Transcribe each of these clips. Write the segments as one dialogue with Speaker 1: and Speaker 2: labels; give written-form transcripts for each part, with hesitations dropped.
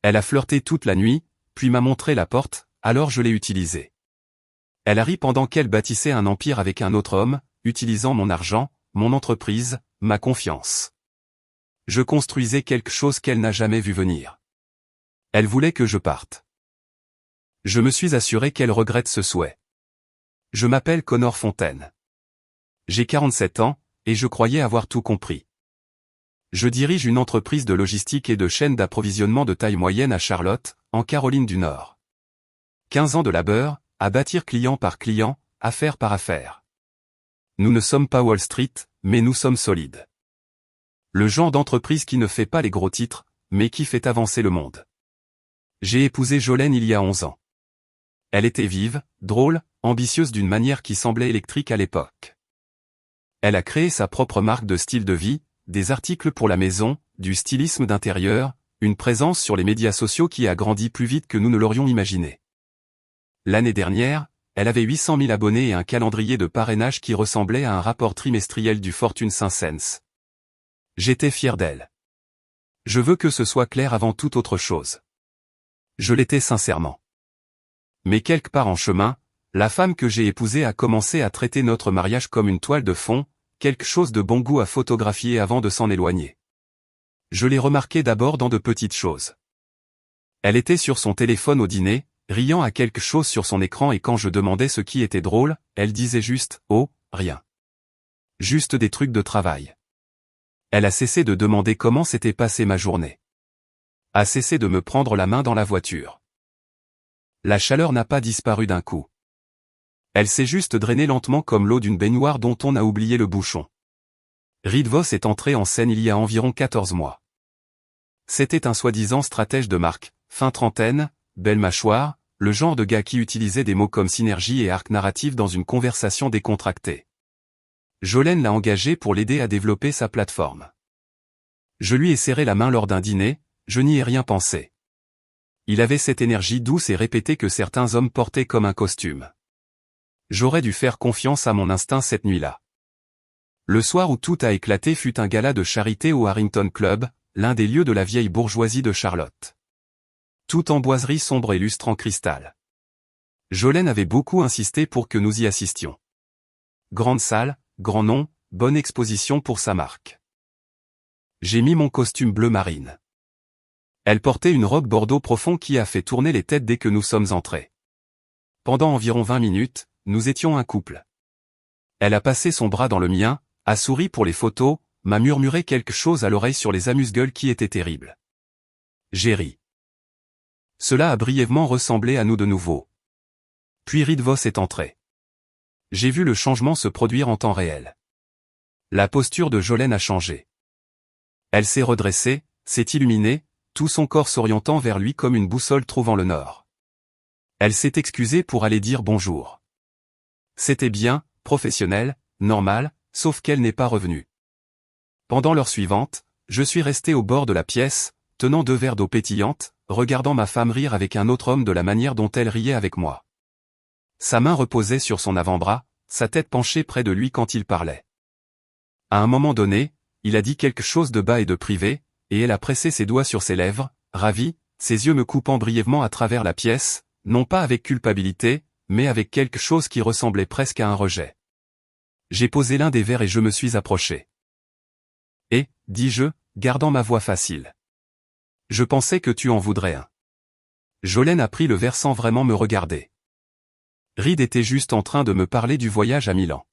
Speaker 1: Elle a flirté toute la nuit, puis m'a montré la porte, alors je l'ai utilisée. Elle a ri pendant qu'elle bâtissait un empire avec un autre homme, utilisant mon argent, mon entreprise, ma confiance. Je construisais quelque chose qu'elle n'a jamais vu venir. Elle voulait que je parte. Je me suis assuré qu'elle regrette ce souhait. Je m'appelle Connor Fontaine. J'ai 47 ans, et je croyais avoir tout compris. Je dirige une entreprise de logistique et de chaîne d'approvisionnement de taille moyenne à Charlotte, en Caroline du Nord. 15 ans de labeur, à bâtir client par client, affaire par affaire. Nous ne sommes pas Wall Street, mais nous sommes solides. Le genre d'entreprise qui ne fait pas les gros titres, mais qui fait avancer le monde. J'ai épousé Jolène il y a 11 ans. Elle était vive, drôle, ambitieuse d'une manière qui semblait électrique à l'époque. Elle a créé sa propre marque de style de vie, des articles pour la maison, du stylisme d'intérieur, une présence sur les médias sociaux qui a grandi plus vite que nous ne l'aurions imaginé. L'année dernière, elle avait 800 000 abonnés et un calendrier de parrainage qui ressemblait à un rapport trimestriel du Fortune 500. J'étais fier d'elle. Je veux que ce soit clair avant toute autre chose. Je l'étais sincèrement. Mais quelque part en chemin, la femme que j'ai épousée a commencé à traiter notre mariage comme une toile de fond, quelque chose de bon goût à photographier avant de s'en éloigner. Je l'ai remarqué d'abord dans de petites choses. Elle était sur son téléphone au dîner, riant à quelque chose sur son écran et quand je demandais ce qui était drôle, elle disait juste « Oh, rien. Juste des trucs de travail. » Elle a cessé de demander comment s'était passée ma journée. A cessé de me prendre la main dans la voiture. La chaleur n'a pas disparu d'un coup. Elle s'est juste drainée lentement comme l'eau d'une baignoire dont on a oublié le bouchon. Reed Voss est entré en scène il y a environ 14 mois. C'était un soi-disant stratège de marque, fin trentaine, belle mâchoire, le genre de gars qui utilisait des mots comme synergie et arc narratif dans une conversation décontractée. Jolène l'a engagé pour l'aider à développer sa plateforme. Je lui ai serré la main lors d'un dîner, je n'y ai rien pensé. Il avait cette énergie douce et répétée que certains hommes portaient comme un costume. J'aurais dû faire confiance à mon instinct cette nuit-là. Le soir où tout a éclaté fut un gala de charité au Harrington Club, l'un des lieux de la vieille bourgeoisie de Charlotte. Tout en boiserie sombre et lustre en cristal. Jolène avait beaucoup insisté pour que nous y assistions. Grande salle, grand nom, bonne exposition pour sa marque. J'ai mis mon costume bleu marine. Elle portait une robe bordeaux profond qui a fait tourner les têtes dès que nous sommes entrés. Pendant environ 20 minutes, nous étions un couple. Elle a passé son bras dans le mien, a souri pour les photos, m'a murmuré quelque chose à l'oreille sur les amuse-gueules qui étaient terribles. J'ai ri. Cela a brièvement ressemblé à nous de nouveau. Puis Reed Voss est entré. J'ai vu le changement se produire en temps réel. La posture de Jolène a changé. Elle s'est redressée, s'est illuminée, tout son corps s'orientant vers lui comme une boussole trouvant le nord. Elle s'est excusée pour aller dire bonjour. C'était bien, professionnel, normal, sauf qu'elle n'est pas revenue. Pendant l'heure suivante, je suis resté au bord de la pièce, tenant 2 verres d'eau pétillante, regardant ma femme rire avec un autre homme de la manière dont elle riait avec moi. Sa main reposait sur son avant-bras, sa tête penchée près de lui quand il parlait. À un moment donné, il a dit quelque chose de bas et de privé, et elle a pressé ses doigts sur ses lèvres, ravie, ses yeux me coupant brièvement à travers la pièce, non pas avec culpabilité, mais avec quelque chose qui ressemblait presque à un rejet. J'ai posé l'un des verres et je me suis approché. Et, dis-je, gardant ma voix facile. Je pensais que tu en voudrais un. Jolène a pris le verre sans vraiment me regarder. Reed était juste en train de me parler du voyage à Milan.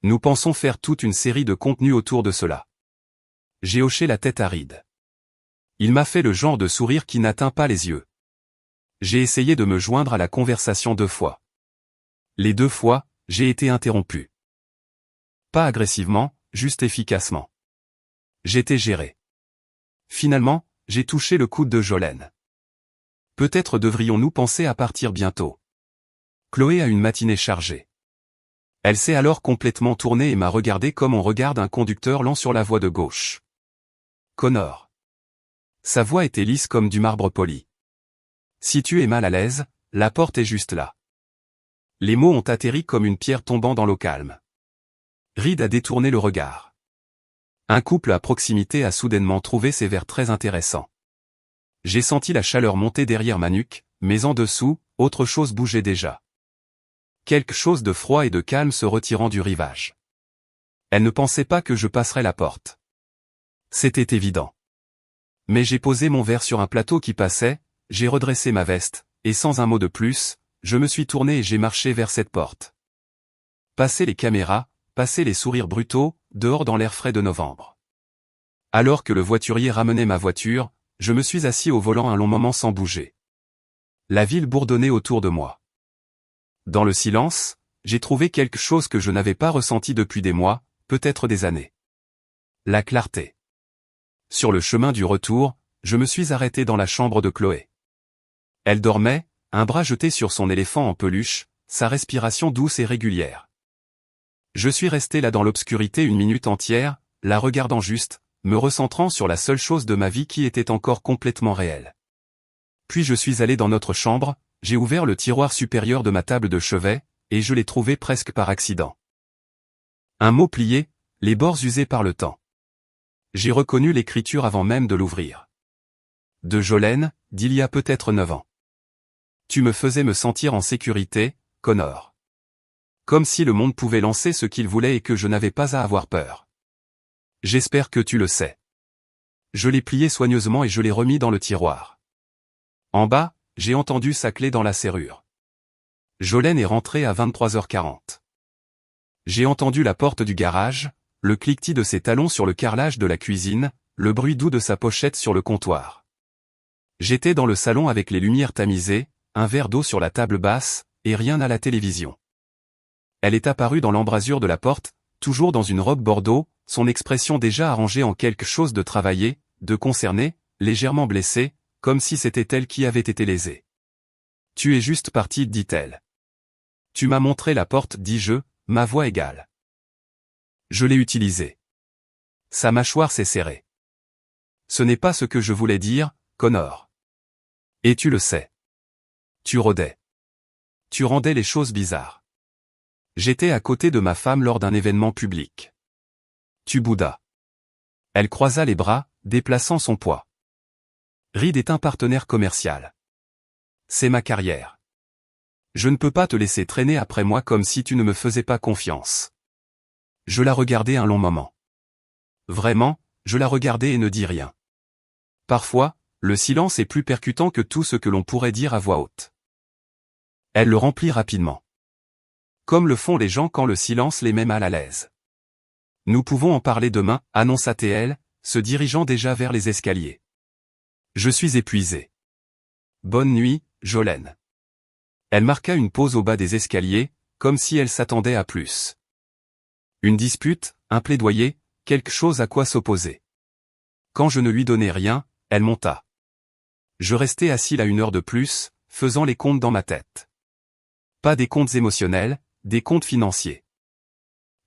Speaker 1: Nous pensons faire toute une série de contenus autour de cela. J'ai hoché la tête à Reed. Il m'a fait le genre de sourire qui n'atteint pas les yeux. J'ai essayé de me joindre à la conversation 2 fois. Les 2 fois, j'ai été interrompu. Pas agressivement, juste efficacement. J'étais géré. Finalement, j'ai touché le coude de Jolène. Peut-être devrions-nous penser à partir bientôt. Chloé a une matinée chargée. Elle s'est alors complètement tournée et m'a regardé comme on regarde un conducteur lent sur la voie de gauche. Connor. Sa voix était lisse comme du marbre poli. Si tu es mal à l'aise, la porte est juste là. Les mots ont atterri comme une pierre tombant dans l'eau calme. Reed a détourné le regard. Un couple à proximité a soudainement trouvé ses verres très intéressants. J'ai senti la chaleur monter derrière ma nuque, mais en dessous, autre chose bougeait déjà. Quelque chose de froid et de calme se retirant du rivage. Elle ne pensait pas que je passerais la porte. C'était évident. Mais j'ai posé mon verre sur un plateau qui passait, j'ai redressé ma veste, et sans un mot de plus, je me suis tourné et j'ai marché vers cette porte. Passé les caméras, passé les sourires brutaux, dehors dans l'air frais de novembre. Alors que le voiturier ramenait ma voiture, je me suis assis au volant un long moment sans bouger. La ville bourdonnait autour de moi. Dans le silence, j'ai trouvé quelque chose que je n'avais pas ressenti depuis des mois, peut-être des années. La clarté. Sur le chemin du retour, je me suis arrêté dans la chambre de Chloé. Elle dormait, un bras jeté sur son éléphant en peluche, sa respiration douce et régulière. Je suis resté là dans l'obscurité une minute entière, la regardant juste, me recentrant sur la seule chose de ma vie qui était encore complètement réelle. Puis je suis allé dans notre chambre, j'ai ouvert le tiroir supérieur de ma table de chevet, et je l'ai trouvé presque par accident. Un mot plié, les bords usés par le temps. J'ai reconnu l'écriture avant même de l'ouvrir. De Jolene, d'il y a peut-être 9 ans. Tu me faisais me sentir en sécurité, Connor. Comme si le monde pouvait lancer ce qu'il voulait et que je n'avais pas à avoir peur. J'espère que tu le sais. Je l'ai plié soigneusement et je l'ai remis dans le tiroir. En bas, j'ai entendu sa clé dans la serrure. Jolene est rentrée à 23h40. J'ai entendu la porte du garage, le cliquetis de ses talons sur le carrelage de la cuisine, le bruit doux de sa pochette sur le comptoir. J'étais dans le salon avec les lumières tamisées, un verre d'eau sur la table basse, et rien à la télévision. Elle est apparue dans l'embrasure de la porte, toujours dans une robe bordeaux, son expression déjà arrangée en quelque chose de travaillé, de concerné, légèrement blessée, comme si c'était elle qui avait été lésée. « Tu es juste partie, dit-elle. Tu m'as montré la porte, dis-je, ma voix égale. Je l'ai utilisée. Sa mâchoire s'est serrée. Ce n'est pas ce que je voulais dire, Connor. Et tu le sais. Tu rôdais. Tu rendais les choses bizarres. J'étais à côté de ma femme lors d'un événement public. Tu boudas. Elle croisa les bras, déplaçant son poids. Reed est un partenaire commercial. C'est ma carrière. Je ne peux pas te laisser traîner après moi comme si tu ne me faisais pas confiance. Je la regardais un long moment. Vraiment, je la regardais et ne dis rien. Parfois, le silence est plus percutant que tout ce que l'on pourrait dire à voix haute. Elle le remplit rapidement. Comme le font les gens quand le silence les met mal à l'aise. Nous pouvons en parler demain, annonça-t-elle, se dirigeant déjà vers les escaliers. Je suis épuisé. Bonne nuit, Jolene. Elle marqua une pause au bas des escaliers, comme si elle s'attendait à plus. Une dispute, un plaidoyer, quelque chose à quoi s'opposer. Quand je ne lui donnais rien, elle monta. Je restais assis là 1 heure de plus, faisant les comptes dans ma tête. Pas des comptes émotionnels, des comptes financiers.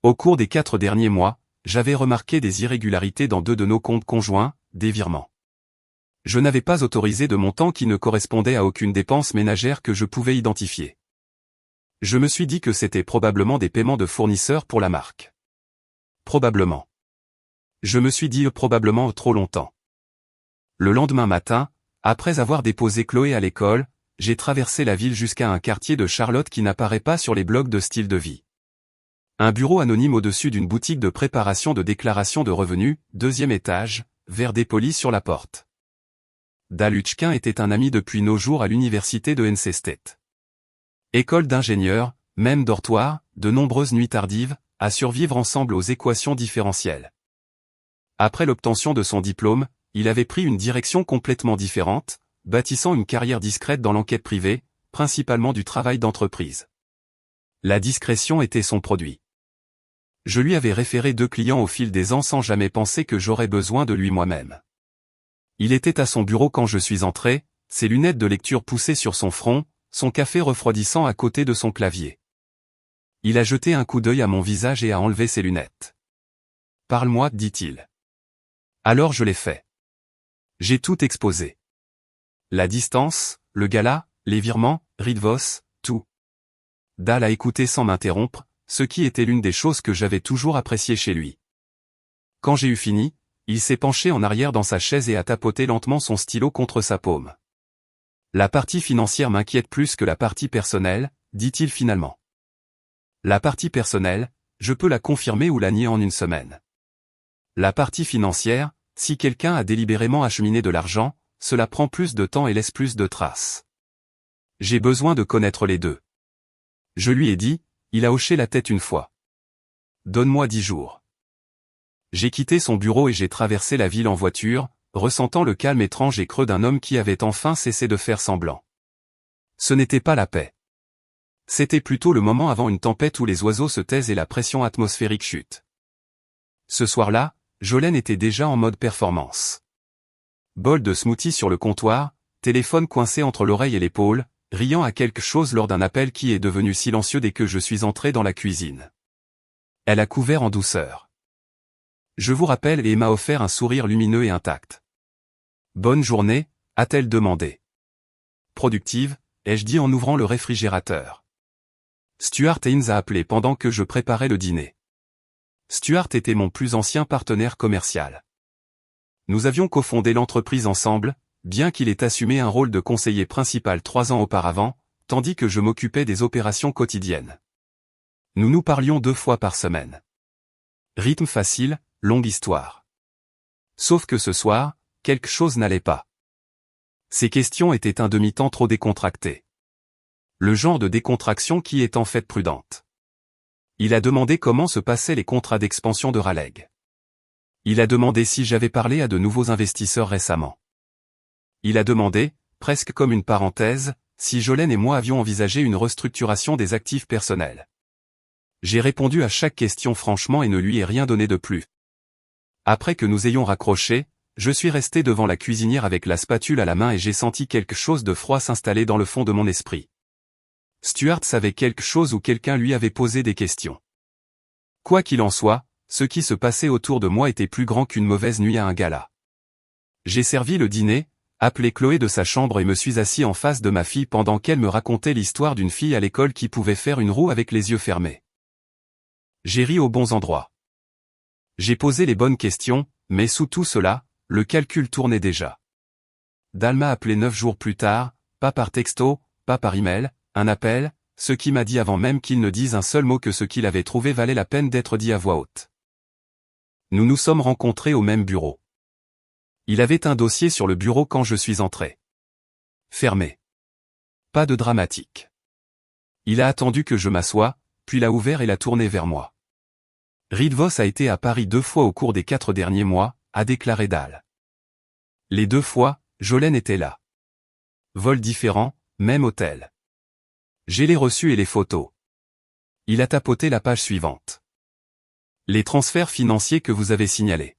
Speaker 1: Au cours des 4 derniers mois, j'avais remarqué des irrégularités dans 2 de nos comptes conjoints, des virements. Je n'avais pas autorisé de montant qui ne correspondait à aucune dépense ménagère que je pouvais identifier. Je me suis dit que c'était probablement des paiements de fournisseurs pour la marque. Probablement. Je me suis dit probablement trop longtemps. Le lendemain matin, après avoir déposé Chloé à l'école, j'ai traversé la ville jusqu'à un quartier de Charlotte qui n'apparaît pas sur les blogs de style de vie. Un bureau anonyme au-dessus d'une boutique de préparation de déclaration de revenus, 2e étage, verre dépoli sur la porte. Daluchkin était un ami depuis nos jours à l'université de NC State. École d'ingénieur, même dortoir, de nombreuses nuits tardives, à survivre ensemble aux équations différentielles. Après l'obtention de son diplôme, il avait pris une direction complètement différente, bâtissant une carrière discrète dans l'enquête privée, principalement du travail d'entreprise. La discrétion était son produit. Je lui avais référé 2 clients au fil des ans sans jamais penser que j'aurais besoin de lui moi-même. Il était à son bureau quand je suis entré, ses lunettes de lecture poussées sur son front, son café refroidissant à côté de son clavier. Il a jeté un coup d'œil à mon visage et a enlevé ses lunettes. « Parle-moi, dit-il. » Alors je l'ai fait. J'ai tout exposé. La distance, le gala, les virements, Reed Voss, tout. Dal a écouté sans m'interrompre, ce qui était l'une des choses que j'avais toujours appréciées chez lui. Quand j'ai eu fini, Il s'est penché en arrière dans sa chaise et a tapoté lentement son stylo contre sa paume. La partie financière m'inquiète plus que la partie personnelle, dit-il finalement. La partie personnelle, je peux la confirmer ou la nier en une semaine. La partie financière, si quelqu'un a délibérément acheminé de l'argent, cela prend plus de temps et laisse plus de traces. J'ai besoin de connaître les deux. Je lui ai dit, il a hoché la tête une fois. Donne-moi 10 jours. J'ai quitté son bureau et j'ai traversé la ville en voiture, ressentant le calme étrange et creux d'un homme qui avait enfin cessé de faire semblant. Ce n'était pas la paix. C'était plutôt le moment avant une tempête où les oiseaux se taisent et la pression atmosphérique chute. Ce soir-là, Jolene était déjà en mode performance. Bol de smoothie sur le comptoir, téléphone coincé entre l'oreille et l'épaule, riant à quelque chose lors d'un appel qui est devenu silencieux dès que je suis entré dans la cuisine. Elle a couvert en douceur. Je vous rappelle et m'a offert un sourire lumineux et intact. Bonne journée, a-t-elle demandé. Productive, ai-je dit en ouvrant le réfrigérateur. Stuart Haynes a appelé pendant que je préparais le dîner. Stuart était mon plus ancien partenaire commercial. Nous avions cofondé l'entreprise ensemble, bien qu'il ait assumé un rôle de conseiller principal 3 ans auparavant, tandis que je m'occupais des opérations quotidiennes. Nous nous parlions 2 fois par semaine. Rythme facile, longue histoire. Sauf que ce soir, quelque chose n'allait pas. Ces questions étaient un demi-temps trop décontractées. Le genre de décontraction qui est en fait prudente. Il a demandé comment se passaient les contrats d'expansion de Raleigh. Il a demandé si j'avais parlé à de nouveaux investisseurs récemment. Il a demandé, presque comme une parenthèse, si Jolene et moi avions envisagé une restructuration des actifs personnels. J'ai répondu à chaque question franchement et ne lui ai rien donné de plus. Après que nous ayons raccroché, je suis resté devant la cuisinière avec la spatule à la main et j'ai senti quelque chose de froid s'installer dans le fond de mon esprit. Stuart savait quelque chose ou quelqu'un lui avait posé des questions. Quoi qu'il en soit, ce qui se passait autour de moi était plus grand qu'une mauvaise nuit à un gala. J'ai servi le dîner, appelé Chloé de sa chambre et me suis assis en face de ma fille pendant qu'elle me racontait l'histoire d'une fille à l'école qui pouvait faire une roue avec les yeux fermés. J'ai ri aux bons endroits. J'ai posé les bonnes questions, mais sous tout cela, le calcul tournait déjà. Dal m'a appelé 9 jours plus tard, pas par texto, pas par email, un appel, ce qui m'a dit avant même qu'il ne dise un seul mot que ce qu'il avait trouvé valait la peine d'être dit à voix haute. Nous nous sommes rencontrés au même bureau. Il avait un dossier sur le bureau quand je suis entré. Fermé. Pas de dramatique. Il a attendu que je m'assoie, puis l'a ouvert et l'a tourné vers moi. Reed Voss a été à Paris 2 fois au cours des 4 derniers mois, a déclaré Dal. Les 2 fois, Jolene était là. Vol différent, même hôtel. J'ai les reçus et les photos. Il a tapoté la page suivante. Les transferts financiers que vous avez signalés.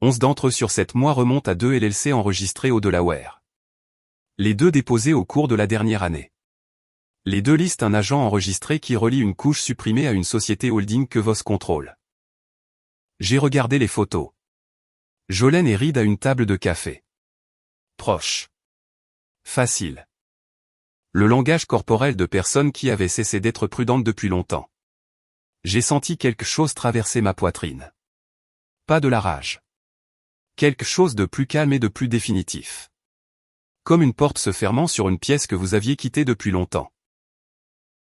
Speaker 1: 11 d'entre eux sur 7 mois remontent à 2 LLC enregistrés au Delaware. Les 2 déposés au cours de la dernière année. Les 2 listent un agent enregistré qui relie une couche supprimée à une société holding que Voss contrôle. J'ai regardé les photos. Jolene et Reed à une table de café. Proche. Facile. Le langage corporel de personnes qui avaient cessé d'être prudentes depuis longtemps. J'ai senti quelque chose traverser ma poitrine. Pas de la rage. Quelque chose de plus calme et de plus définitif. Comme une porte se fermant sur une pièce que vous aviez quittée depuis longtemps.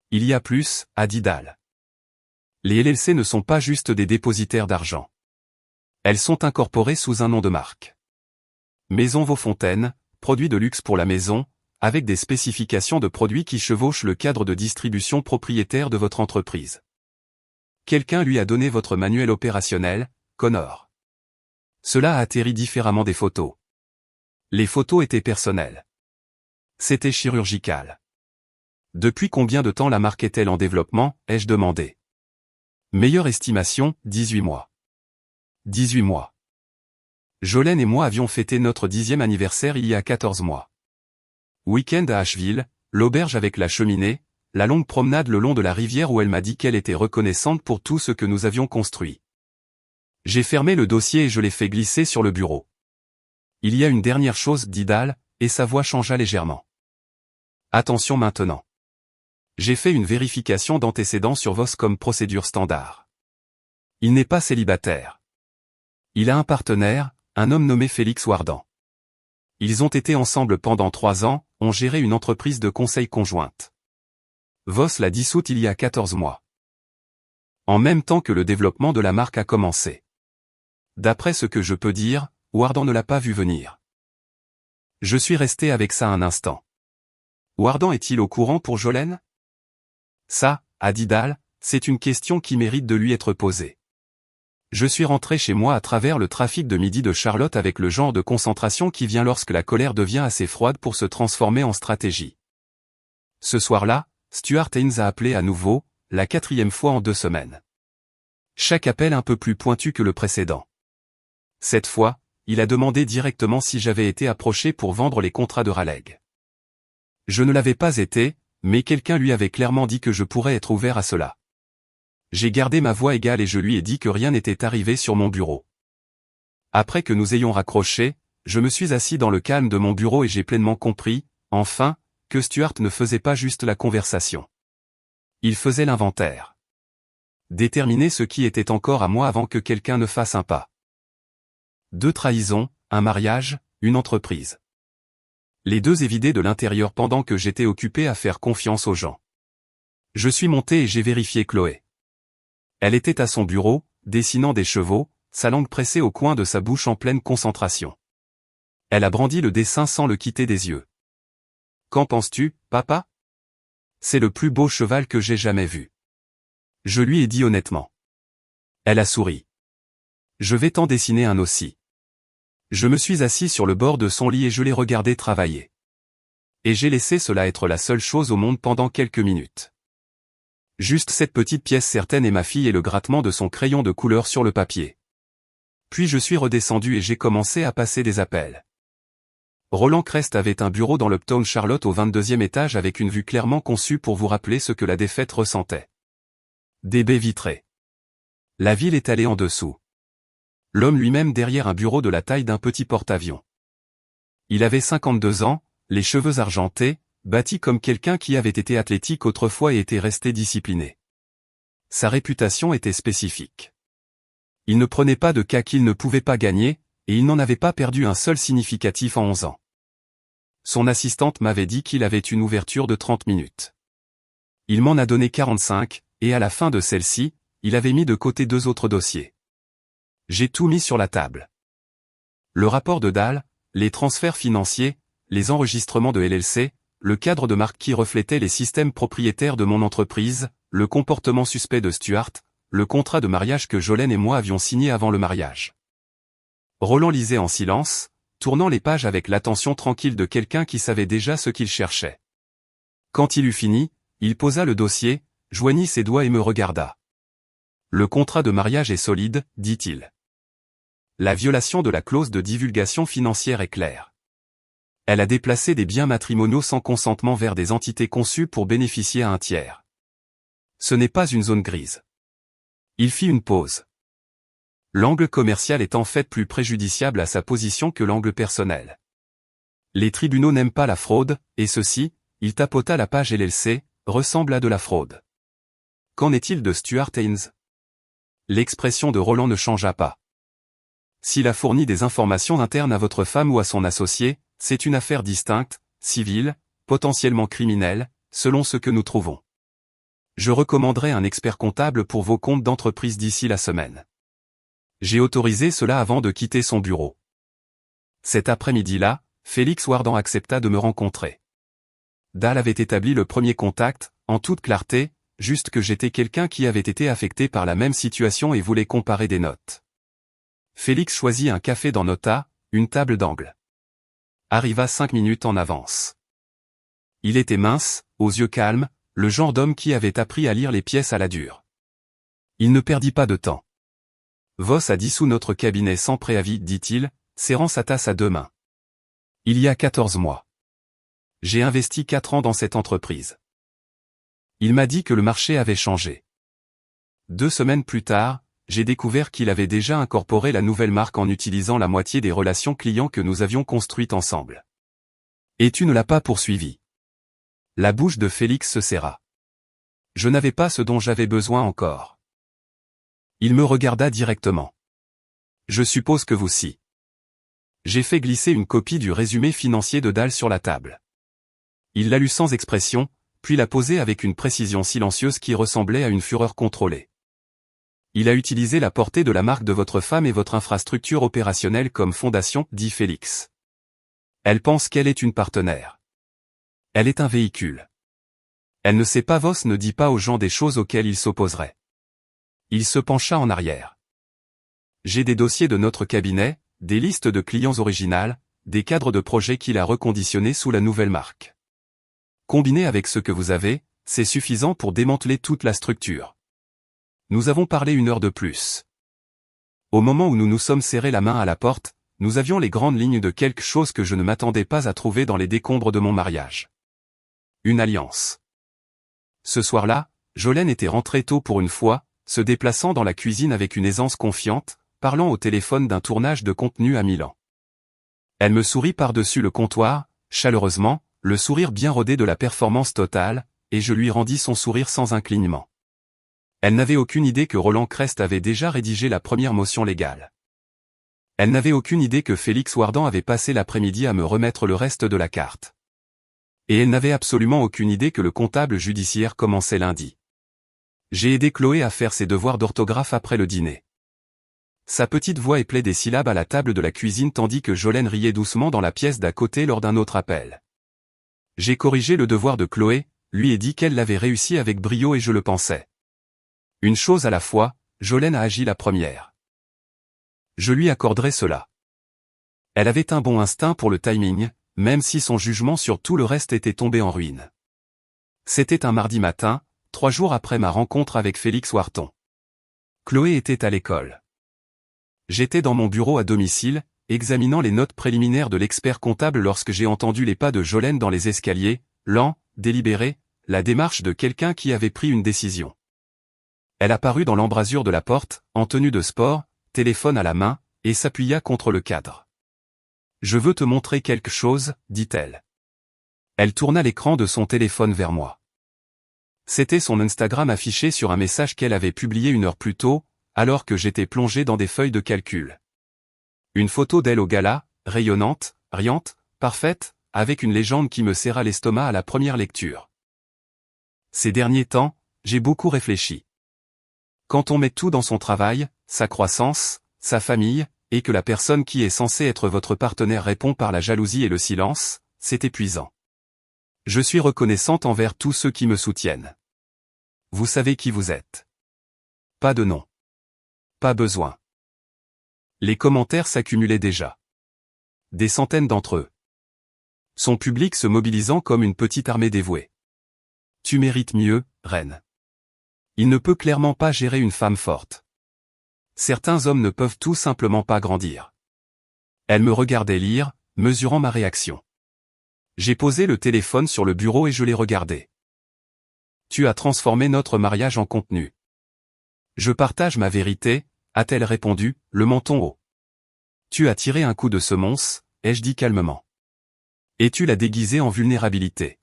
Speaker 1: Il y a plus, a dit Dal. Les LLC ne sont pas juste des dépositaires d'argent. Elles sont incorporées sous un nom de marque. Maison Vaufontaine, produit de luxe pour la maison, avec des spécifications de produits qui chevauchent le cadre de distribution propriétaire de votre entreprise. Quelqu'un lui a donné votre manuel opérationnel, Connor. Cela a atterri différemment des photos. Les photos étaient personnelles. C'était chirurgical. Depuis combien de temps la marque est-elle en développement, ai-je demandé. Meilleure estimation, 18 mois. 18 mois. Jolene et moi avions fêté notre 10e anniversaire il y a 14 mois. Week-end à Asheville, l'auberge avec la cheminée, la longue promenade le long de la rivière où elle m'a dit qu'elle était reconnaissante pour tout ce que nous avions construit. J'ai fermé le dossier et je l'ai fait glisser sur le bureau. Il y a une dernière chose, dit Dal, et sa voix changea légèrement. Attention maintenant. J'ai fait une vérification d'antécédents sur Voss comme procédure standard. Il n'est pas célibataire. Il a un partenaire, un homme nommé Félix Wardan. Ils ont été ensemble pendant 3 ans, ont géré une entreprise de conseil conjointe. Voss l'a dissoute il y a 14 mois. En même temps que le développement de la marque a commencé. D'après ce que je peux dire, Wardan ne l'a pas vu venir. Je suis resté avec ça un instant. Wardan est-il au courant pour Jolene? Ça, a dit Dahl, c'est une question qui mérite de lui être posée. Je suis rentré chez moi à travers le trafic de midi de Charlotte avec le genre de concentration qui vient lorsque la colère devient assez froide pour se transformer en stratégie. Ce soir-là, Stuart Haynes a appelé à nouveau, la 4e fois en 2 semaines. Chaque appel un peu plus pointu que le précédent. Cette fois, il a demandé directement si j'avais été approché pour vendre les contrats de Raleigh. Je ne l'avais pas été, mais quelqu'un lui avait clairement dit que je pourrais être ouvert à cela. J'ai gardé ma voix égale et je lui ai dit que rien n'était arrivé sur mon bureau. Après que nous ayons raccroché, je me suis assis dans le calme de mon bureau et j'ai pleinement compris, enfin, que Stuart ne faisait pas juste la conversation. Il faisait l'inventaire. Déterminer ce qui était encore à moi avant que quelqu'un ne fasse un pas. 2 trahisons, un mariage, une entreprise. Les 2 évidaient de l'intérieur pendant que j'étais occupé à faire confiance aux gens. Je suis monté et j'ai vérifié Chloé. Elle était à son bureau, dessinant des chevaux, sa langue pressée au coin de sa bouche en pleine concentration. Elle a brandi le dessin sans le quitter des yeux. « Qu'en penses-tu, papa ? C'est le plus beau cheval que j'ai jamais vu. » Je lui ai dit honnêtement. Elle a souri. « Je vais t'en dessiner un aussi. » Je me suis assis sur le bord de son lit et je l'ai regardé travailler. Et j'ai laissé cela être la seule chose au monde pendant quelques minutes. Juste cette petite pièce certaine et ma fille et le grattement de son crayon de couleur sur le papier. Puis je suis redescendu et j'ai commencé à passer des appels. Roland Crest avait un bureau dans l'Uptown Charlotte au 22e étage avec une vue clairement conçue pour vous rappeler ce que la défaite ressentait. Des baies vitrées. La ville étalée en dessous. L'homme lui-même derrière un bureau de la taille d'un petit porte-avions. Il avait 52 ans, les cheveux argentés, bâti comme quelqu'un qui avait été athlétique autrefois et était resté discipliné. Sa réputation était spécifique. Il ne prenait pas de cas qu'il ne pouvait pas gagner, et il n'en avait pas perdu un seul significatif en 11 ans. Son assistante m'avait dit qu'il avait une ouverture de 30 minutes. Il m'en a donné 45, et à la fin de celle-ci, il avait mis de côté 2 autres dossiers. J'ai tout mis sur la table. Le rapport de Dahl, les transferts financiers, les enregistrements de LLC, le cadre de marque qui reflétait les systèmes propriétaires de mon entreprise, le comportement suspect de Stuart, le contrat de mariage que Jolene et moi avions signé avant le mariage. Roland lisait en silence, tournant les pages avec l'attention tranquille de quelqu'un qui savait déjà ce qu'il cherchait. Quand il eut fini, il posa le dossier, joignit ses doigts et me regarda. « Le contrat de mariage est solide, dit-il. La violation de la clause de divulgation financière est claire. Elle a déplacé des biens matrimoniaux sans consentement vers des entités conçues pour bénéficier à un tiers. Ce n'est pas une zone grise. » Il fit une pause. L'angle commercial est en fait plus préjudiciable à sa position que l'angle personnel. Les tribunaux n'aiment pas la fraude, et ceci, il tapota la page LLC, ressemble à de la fraude. Qu'en est-il de Stuart Haynes? L'expression de Roland ne changea pas. S'il a fourni des informations internes à votre femme ou à son associé, c'est une affaire distincte, civile, potentiellement criminelle, selon ce que nous trouvons. Je recommanderais un expert comptable pour vos comptes d'entreprise d'ici la semaine. J'ai autorisé cela avant de quitter son bureau. Cet après-midi-là, Félix Wardan accepta de me rencontrer. Dahl avait établi le premier contact, en toute clarté, juste que j'étais quelqu'un qui avait été affecté par la même situation et voulait comparer des notes. Félix choisit un café dans Nota, une table d'angle. Arriva 5 minutes en avance. Il était mince, aux yeux calmes, le genre d'homme qui avait appris à lire les pièces à la dure. Il ne perdit pas de temps. Voss a dissous notre cabinet sans préavis, dit-il, serrant sa tasse à 2 mains. Il y a 14 mois. J'ai investi 4 ans dans cette entreprise. Il m'a dit que le marché avait changé. 2 semaines plus tard, j'ai découvert qu'il avait déjà incorporé la nouvelle marque en utilisant la moitié des relations clients que nous avions construites ensemble. Et tu ne l'as pas poursuivi. La bouche de Félix se serra. Je n'avais pas ce dont j'avais besoin encore. Il me regarda directement. Je suppose que vous si. J'ai fait glisser une copie du résumé financier de Dahl sur la table. Il l'a lu sans expression, puis l'a posé avec une précision silencieuse qui ressemblait à une fureur contrôlée. Il a utilisé la portée de la marque de votre femme et votre infrastructure opérationnelle comme fondation, dit Félix. Elle pense qu'elle est une partenaire. Elle est un véhicule. Elle ne sait pas. Voss ne dit pas aux gens des choses auxquelles il s'opposerait. Il se pencha en arrière. J'ai des dossiers de notre cabinet, des listes de clients originales, des cadres de projets qu'il a reconditionnés sous la nouvelle marque. Combiné avec ce que vous avez, c'est suffisant pour démanteler toute la structure. Nous avons parlé 1 heure de plus. Au moment où nous nous sommes serrés la main à la porte, nous avions les grandes lignes de quelque chose que je ne m'attendais pas à trouver dans les décombres de mon mariage. Une alliance. Ce soir-là, Jolene était rentrée tôt pour une fois, se déplaçant dans la cuisine avec une aisance confiante, parlant au téléphone d'un tournage de contenu à Milan. Elle me sourit par-dessus le comptoir, chaleureusement, le sourire bien rodé de la performance totale, et je lui rendis son sourire sans un clignement. Elle n'avait aucune idée que Roland Crest avait déjà rédigé la première motion légale. Elle n'avait aucune idée que Félix Wardan avait passé l'après-midi à me remettre le reste de la carte. Et elle n'avait absolument aucune idée que le comptable judiciaire commençait lundi. J'ai aidé Chloé à faire ses devoirs d'orthographe après le dîner. Sa petite voix éplait des syllabes à la table de la cuisine tandis que Jolene riait doucement dans la pièce d'à côté lors d'un autre appel. J'ai corrigé le devoir de Chloé, lui ai dit qu'elle l'avait réussi avec brio et je le pensais. Une chose à la fois, Jolene a agi la première. Je lui accorderai cela. Elle avait un bon instinct pour le timing, même si son jugement sur tout le reste était tombé en ruine. C'était un mardi matin, 3 jours après ma rencontre avec Félix Wardan. Chloé était à l'école. J'étais dans mon bureau à domicile, examinant les notes préliminaires de l'expert comptable lorsque j'ai entendu les pas de Jolene dans les escaliers, lents, délibérés, la démarche de quelqu'un qui avait pris une décision. Elle apparut dans l'embrasure de la porte, en tenue de sport, téléphone à la main, et s'appuya contre le cadre. « Je veux te montrer quelque chose, dit-elle. » Elle tourna l'écran de son téléphone vers moi. C'était son Instagram affiché sur un message qu'elle avait publié 1 heure plus tôt, alors que j'étais plongé dans des feuilles de calcul. Une photo d'elle au gala, rayonnante, riante, parfaite, avec une légende qui me serra l'estomac à la première lecture. Ces derniers temps, j'ai beaucoup réfléchi. Quand on met tout dans son travail, sa croissance, sa famille, et que la personne qui est censée être votre partenaire répond par la jalousie et le silence, c'est épuisant. Je suis reconnaissante envers tous ceux qui me soutiennent. Vous savez qui vous êtes. Pas de nom. Pas besoin. Les commentaires s'accumulaient déjà. Des centaines d'entre eux. Son public se mobilisant comme une petite armée dévouée. Tu mérites mieux, reine. Il ne peut clairement pas gérer une femme forte. Certains hommes ne peuvent tout simplement pas grandir. Elle me regardait lire, mesurant ma réaction. J'ai posé le téléphone sur le bureau et je l'ai regardé. Tu as transformé notre mariage en contenu. Je partage ma vérité, a-t-elle répondu, le menton haut. Tu as tiré un coup de semonce, ai-je dit calmement. Et tu l'as déguisé en vulnérabilité.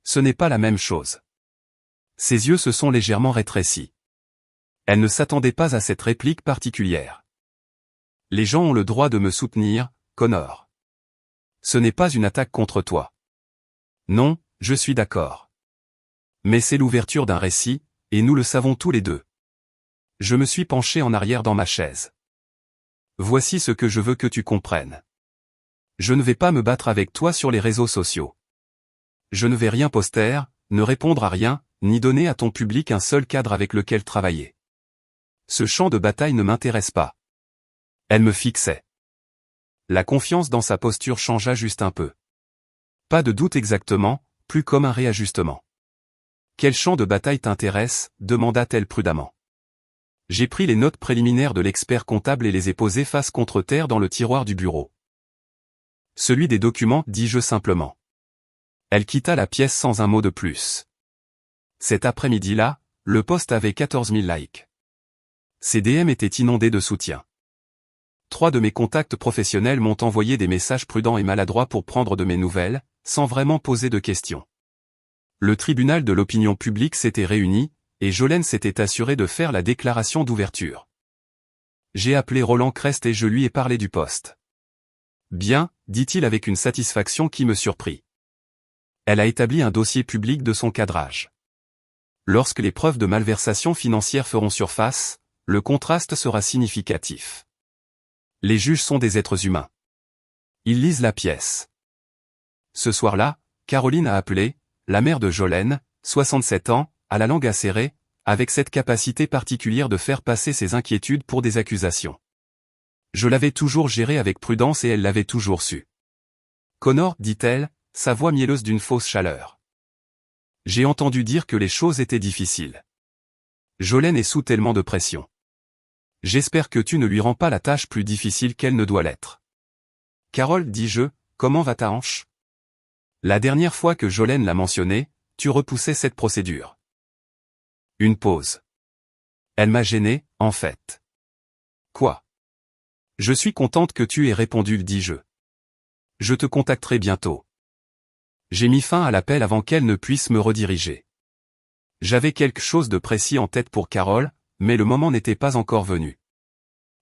Speaker 1: Ce n'est pas la même chose. Ses yeux se sont légèrement rétrécis. Elle ne s'attendait pas à cette réplique particulière. Les gens ont le droit de me soutenir, Connor. Ce n'est pas une attaque contre toi. Non, je suis d'accord. Mais c'est l'ouverture d'un récit, et nous le savons tous les deux. Je me suis penché en arrière dans ma chaise. Voici ce que je veux que tu comprennes. Je ne vais pas me battre avec toi sur les réseaux sociaux. Je ne vais rien poster, ne répondre à rien, ni donner à ton public un seul cadre avec lequel travailler. Ce champ de bataille ne m'intéresse pas. Elle me fixait. La confiance dans sa posture changea juste un peu. Pas de doute exactement, plus comme un réajustement. Quel champ de bataille t'intéresse, demanda-t-elle prudemment. J'ai pris les notes préliminaires de l'expert comptable et les ai posées face contre terre dans le tiroir du bureau. Celui des documents, dis-je simplement. Elle quitta la pièce sans un mot de plus. Cet après-midi-là, le post avait 14 000 likes. Ses DM étaient inondés de soutien. 3 de mes contacts professionnels m'ont envoyé des messages prudents et maladroits pour prendre de mes nouvelles, sans vraiment poser de questions. Le tribunal de l'opinion publique s'était réuni, et Jolene s'était assurée de faire la déclaration d'ouverture. J'ai appelé Roland Crest et je lui ai parlé du poste. Bien, dit-il avec une satisfaction qui me surprit. Elle a établi un dossier public de son cadrage. Lorsque les preuves de malversation financière feront surface, le contraste sera significatif. Les juges sont des êtres humains. Ils lisent la pièce. Ce soir-là, Caroline a appelé, la mère de Jolene, 67 ans, à la langue acérée, avec cette capacité particulière de faire passer ses inquiétudes pour des accusations. Je l'avais toujours gérée avec prudence et elle l'avait toujours su. Connor, dit-elle, sa voix mielleuse d'une fausse chaleur. J'ai entendu dire que les choses étaient difficiles. Jolene est sous tellement de pression. J'espère que tu ne lui rends pas la tâche plus difficile qu'elle ne doit l'être. Carole, dis-je, comment va ta hanche? La dernière fois que Jolene l'a mentionné, tu repoussais cette procédure. Une pause. Elle m'a gêné, en fait. Quoi? Je suis contente que tu aies répondu, dis-je. Je te contacterai bientôt. J'ai mis fin à l'appel avant qu'elle ne puisse me rediriger. J'avais quelque chose de précis en tête pour Carole, mais le moment n'était pas encore venu.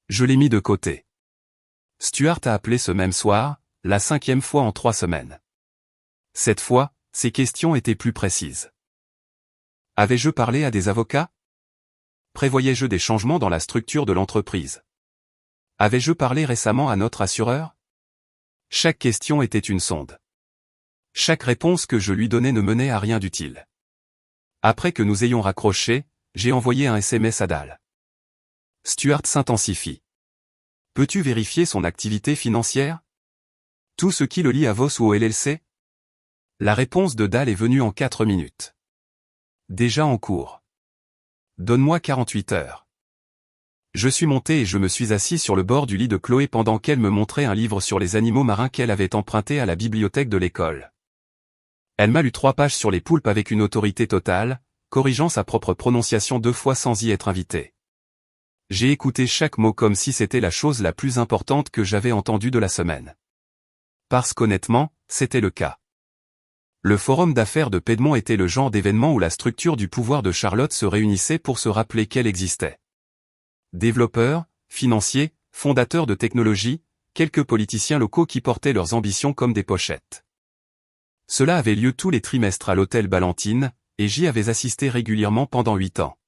Speaker 1: Je l'ai mis de côté. Stuart a appelé ce même soir, la 5e fois en 3 semaines. Cette fois, ses questions étaient plus précises. Avais-je parlé à des avocats? Prévoyais-je des changements dans la structure de l'entreprise? Avais-je parlé récemment à notre assureur? Chaque question était une sonde. Chaque réponse que je lui donnais ne menait à rien d'utile. Après que nous ayons raccroché, j'ai envoyé un SMS à Dal. Stuart s'intensifie. Peux-tu vérifier son activité financière? Tout ce qui le lie à Voss ou au LLC? La réponse de Dal est venue en 4 minutes. Déjà en cours. Donne-moi 48 heures. Je suis monté et je me suis assis sur le bord du lit de Chloé pendant qu'elle me montrait un livre sur les animaux marins qu'elle avait emprunté à la bibliothèque de l'école. Elle m'a lu 3 pages sur les poulpes avec une autorité totale, corrigeant sa propre prononciation 2 fois sans y être invité. J'ai écouté chaque mot comme si c'était la chose la plus importante que j'avais entendue de la semaine. Parce qu'honnêtement, c'était le cas. Le forum d'affaires de Piedmont était le genre d'événement où la structure du pouvoir de Charlotte se réunissait pour se rappeler qu'elle existait. Développeurs, financiers, fondateurs de technologie, quelques politiciens locaux qui portaient leurs ambitions comme des pochettes. Cela avait lieu tous les trimestres à l'hôtel Ballantine, et j'y avais assisté régulièrement pendant 8 ans.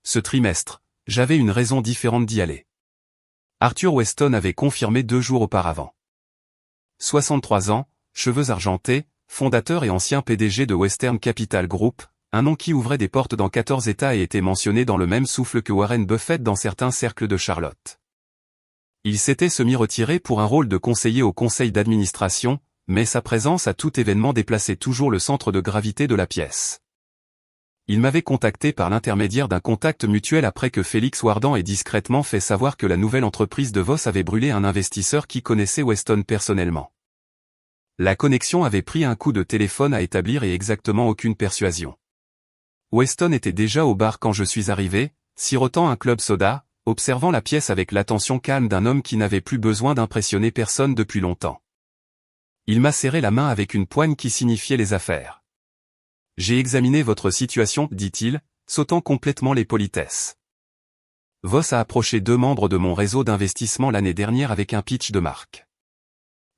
Speaker 1: Ce trimestre, j'avais une raison différente d'y aller. Arthur Weston avait confirmé 2 jours auparavant. 63 ans, cheveux argentés, fondateur et ancien PDG de Western Capital Group, un nom qui ouvrait des portes dans 14 États et était mentionné dans le même souffle que Warren Buffett dans certains cercles de Charlotte. Il s'était semi-retiré pour un rôle de conseiller au conseil d'administration, mais sa présence à tout événement déplaçait toujours le centre de gravité de la pièce. Il m'avait contacté par l'intermédiaire d'un contact mutuel après que Félix Wardan ait discrètement fait savoir que la nouvelle entreprise de Voss avait brûlé un investisseur qui connaissait Weston personnellement. La connexion avait pris un coup de téléphone à établir et exactement aucune persuasion. Weston était déjà au bar quand je suis arrivé, sirotant un club soda, observant la pièce avec l'attention calme d'un homme qui n'avait plus besoin d'impressionner personne depuis longtemps. Il m'a serré la main avec une poigne qui signifiait les affaires. J'ai examiné votre situation, dit-il, sautant complètement les politesses. Voss a approché 2 membres de mon réseau d'investissement l'année dernière avec un pitch de marque.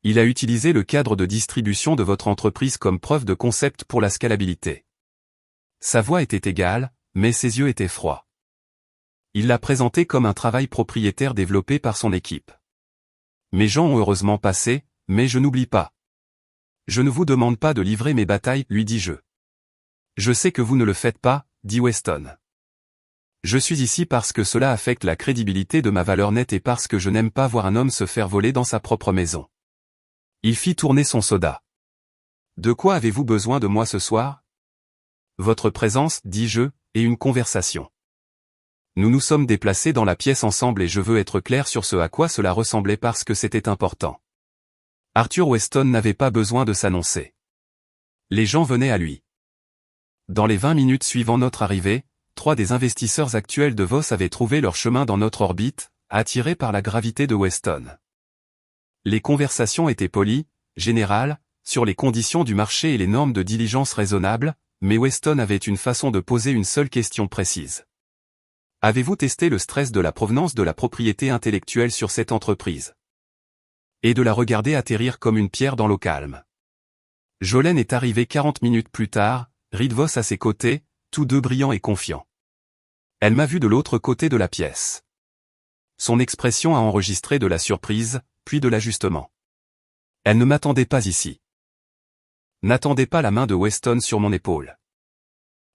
Speaker 1: Il a utilisé le cadre de distribution de votre entreprise comme preuve de concept pour la scalabilité. Sa voix était égale, mais ses yeux étaient froids. Il l'a présenté comme un travail propriétaire développé par son équipe. Mes gens ont heureusement passé, mais je n'oublie pas. Je ne vous demande pas de livrer mes batailles, lui dis-je. Je sais que vous ne le faites pas, dit Weston. Je suis ici parce que cela affecte la crédibilité de ma valeur nette et parce que je n'aime pas voir un homme se faire voler dans sa propre maison. Il fit tourner son soda. De quoi avez-vous besoin de moi ce soir? Votre présence, dis-je, et une conversation. Nous nous sommes déplacés dans la pièce ensemble et je veux être clair sur ce à quoi cela ressemblait parce que c'était important. Arthur Weston n'avait pas besoin de s'annoncer. Les gens venaient à lui. Dans les 20 minutes suivant notre arrivée, 3 des investisseurs actuels de Voss avaient trouvé leur chemin dans notre orbite, attirés par la gravité de Weston. Les conversations étaient polies, générales, sur les conditions du marché et les normes de diligence raisonnables, mais Weston avait une façon de poser une seule question précise. Avez-vous testé le stress de la provenance de la propriété intellectuelle sur cette entreprise? Et de la regarder atterrir comme une pierre dans l'eau calme. Jolene est arrivée 40 minutes plus tard, Reed Voss à ses côtés, tous deux brillants et confiants. Elle m'a vu de l'autre côté de la pièce. Son expression a enregistré de la surprise, puis de l'ajustement. Elle ne m'attendait pas ici. N'attendez pas la main de Weston sur mon épaule.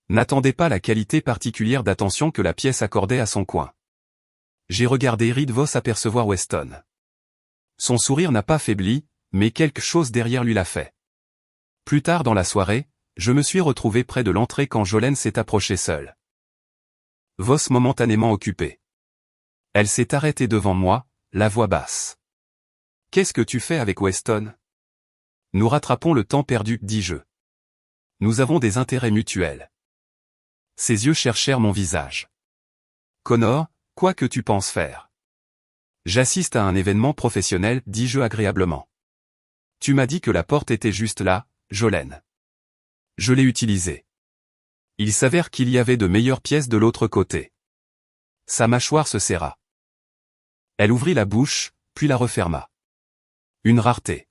Speaker 1: N'attendez pas la qualité particulière d'attention que la pièce accordait à son coin. J'ai regardé Reed Voss apercevoir Weston. Son sourire n'a pas faibli, mais quelque chose derrière lui l'a fait. Plus tard dans la soirée, je me suis retrouvé près de l'entrée quand Jolene s'est approchée seule. Voss momentanément occupée. Elle s'est arrêtée devant moi, la voix basse. « Qu'est-ce que tu fais avec Weston? » « Nous rattrapons le temps perdu, dis-je. Nous avons des intérêts mutuels. » Ses yeux cherchèrent mon visage. « Connor, quoi que tu penses faire? » « J'assiste à un événement professionnel, dis-je agréablement. Tu m'as dit que la porte était juste là, Jolene. Je l'ai utilisée. Il s'avère qu'il y avait de meilleures pièces de l'autre côté. Sa mâchoire se serra. Elle ouvrit la bouche, puis la referma. Une rareté.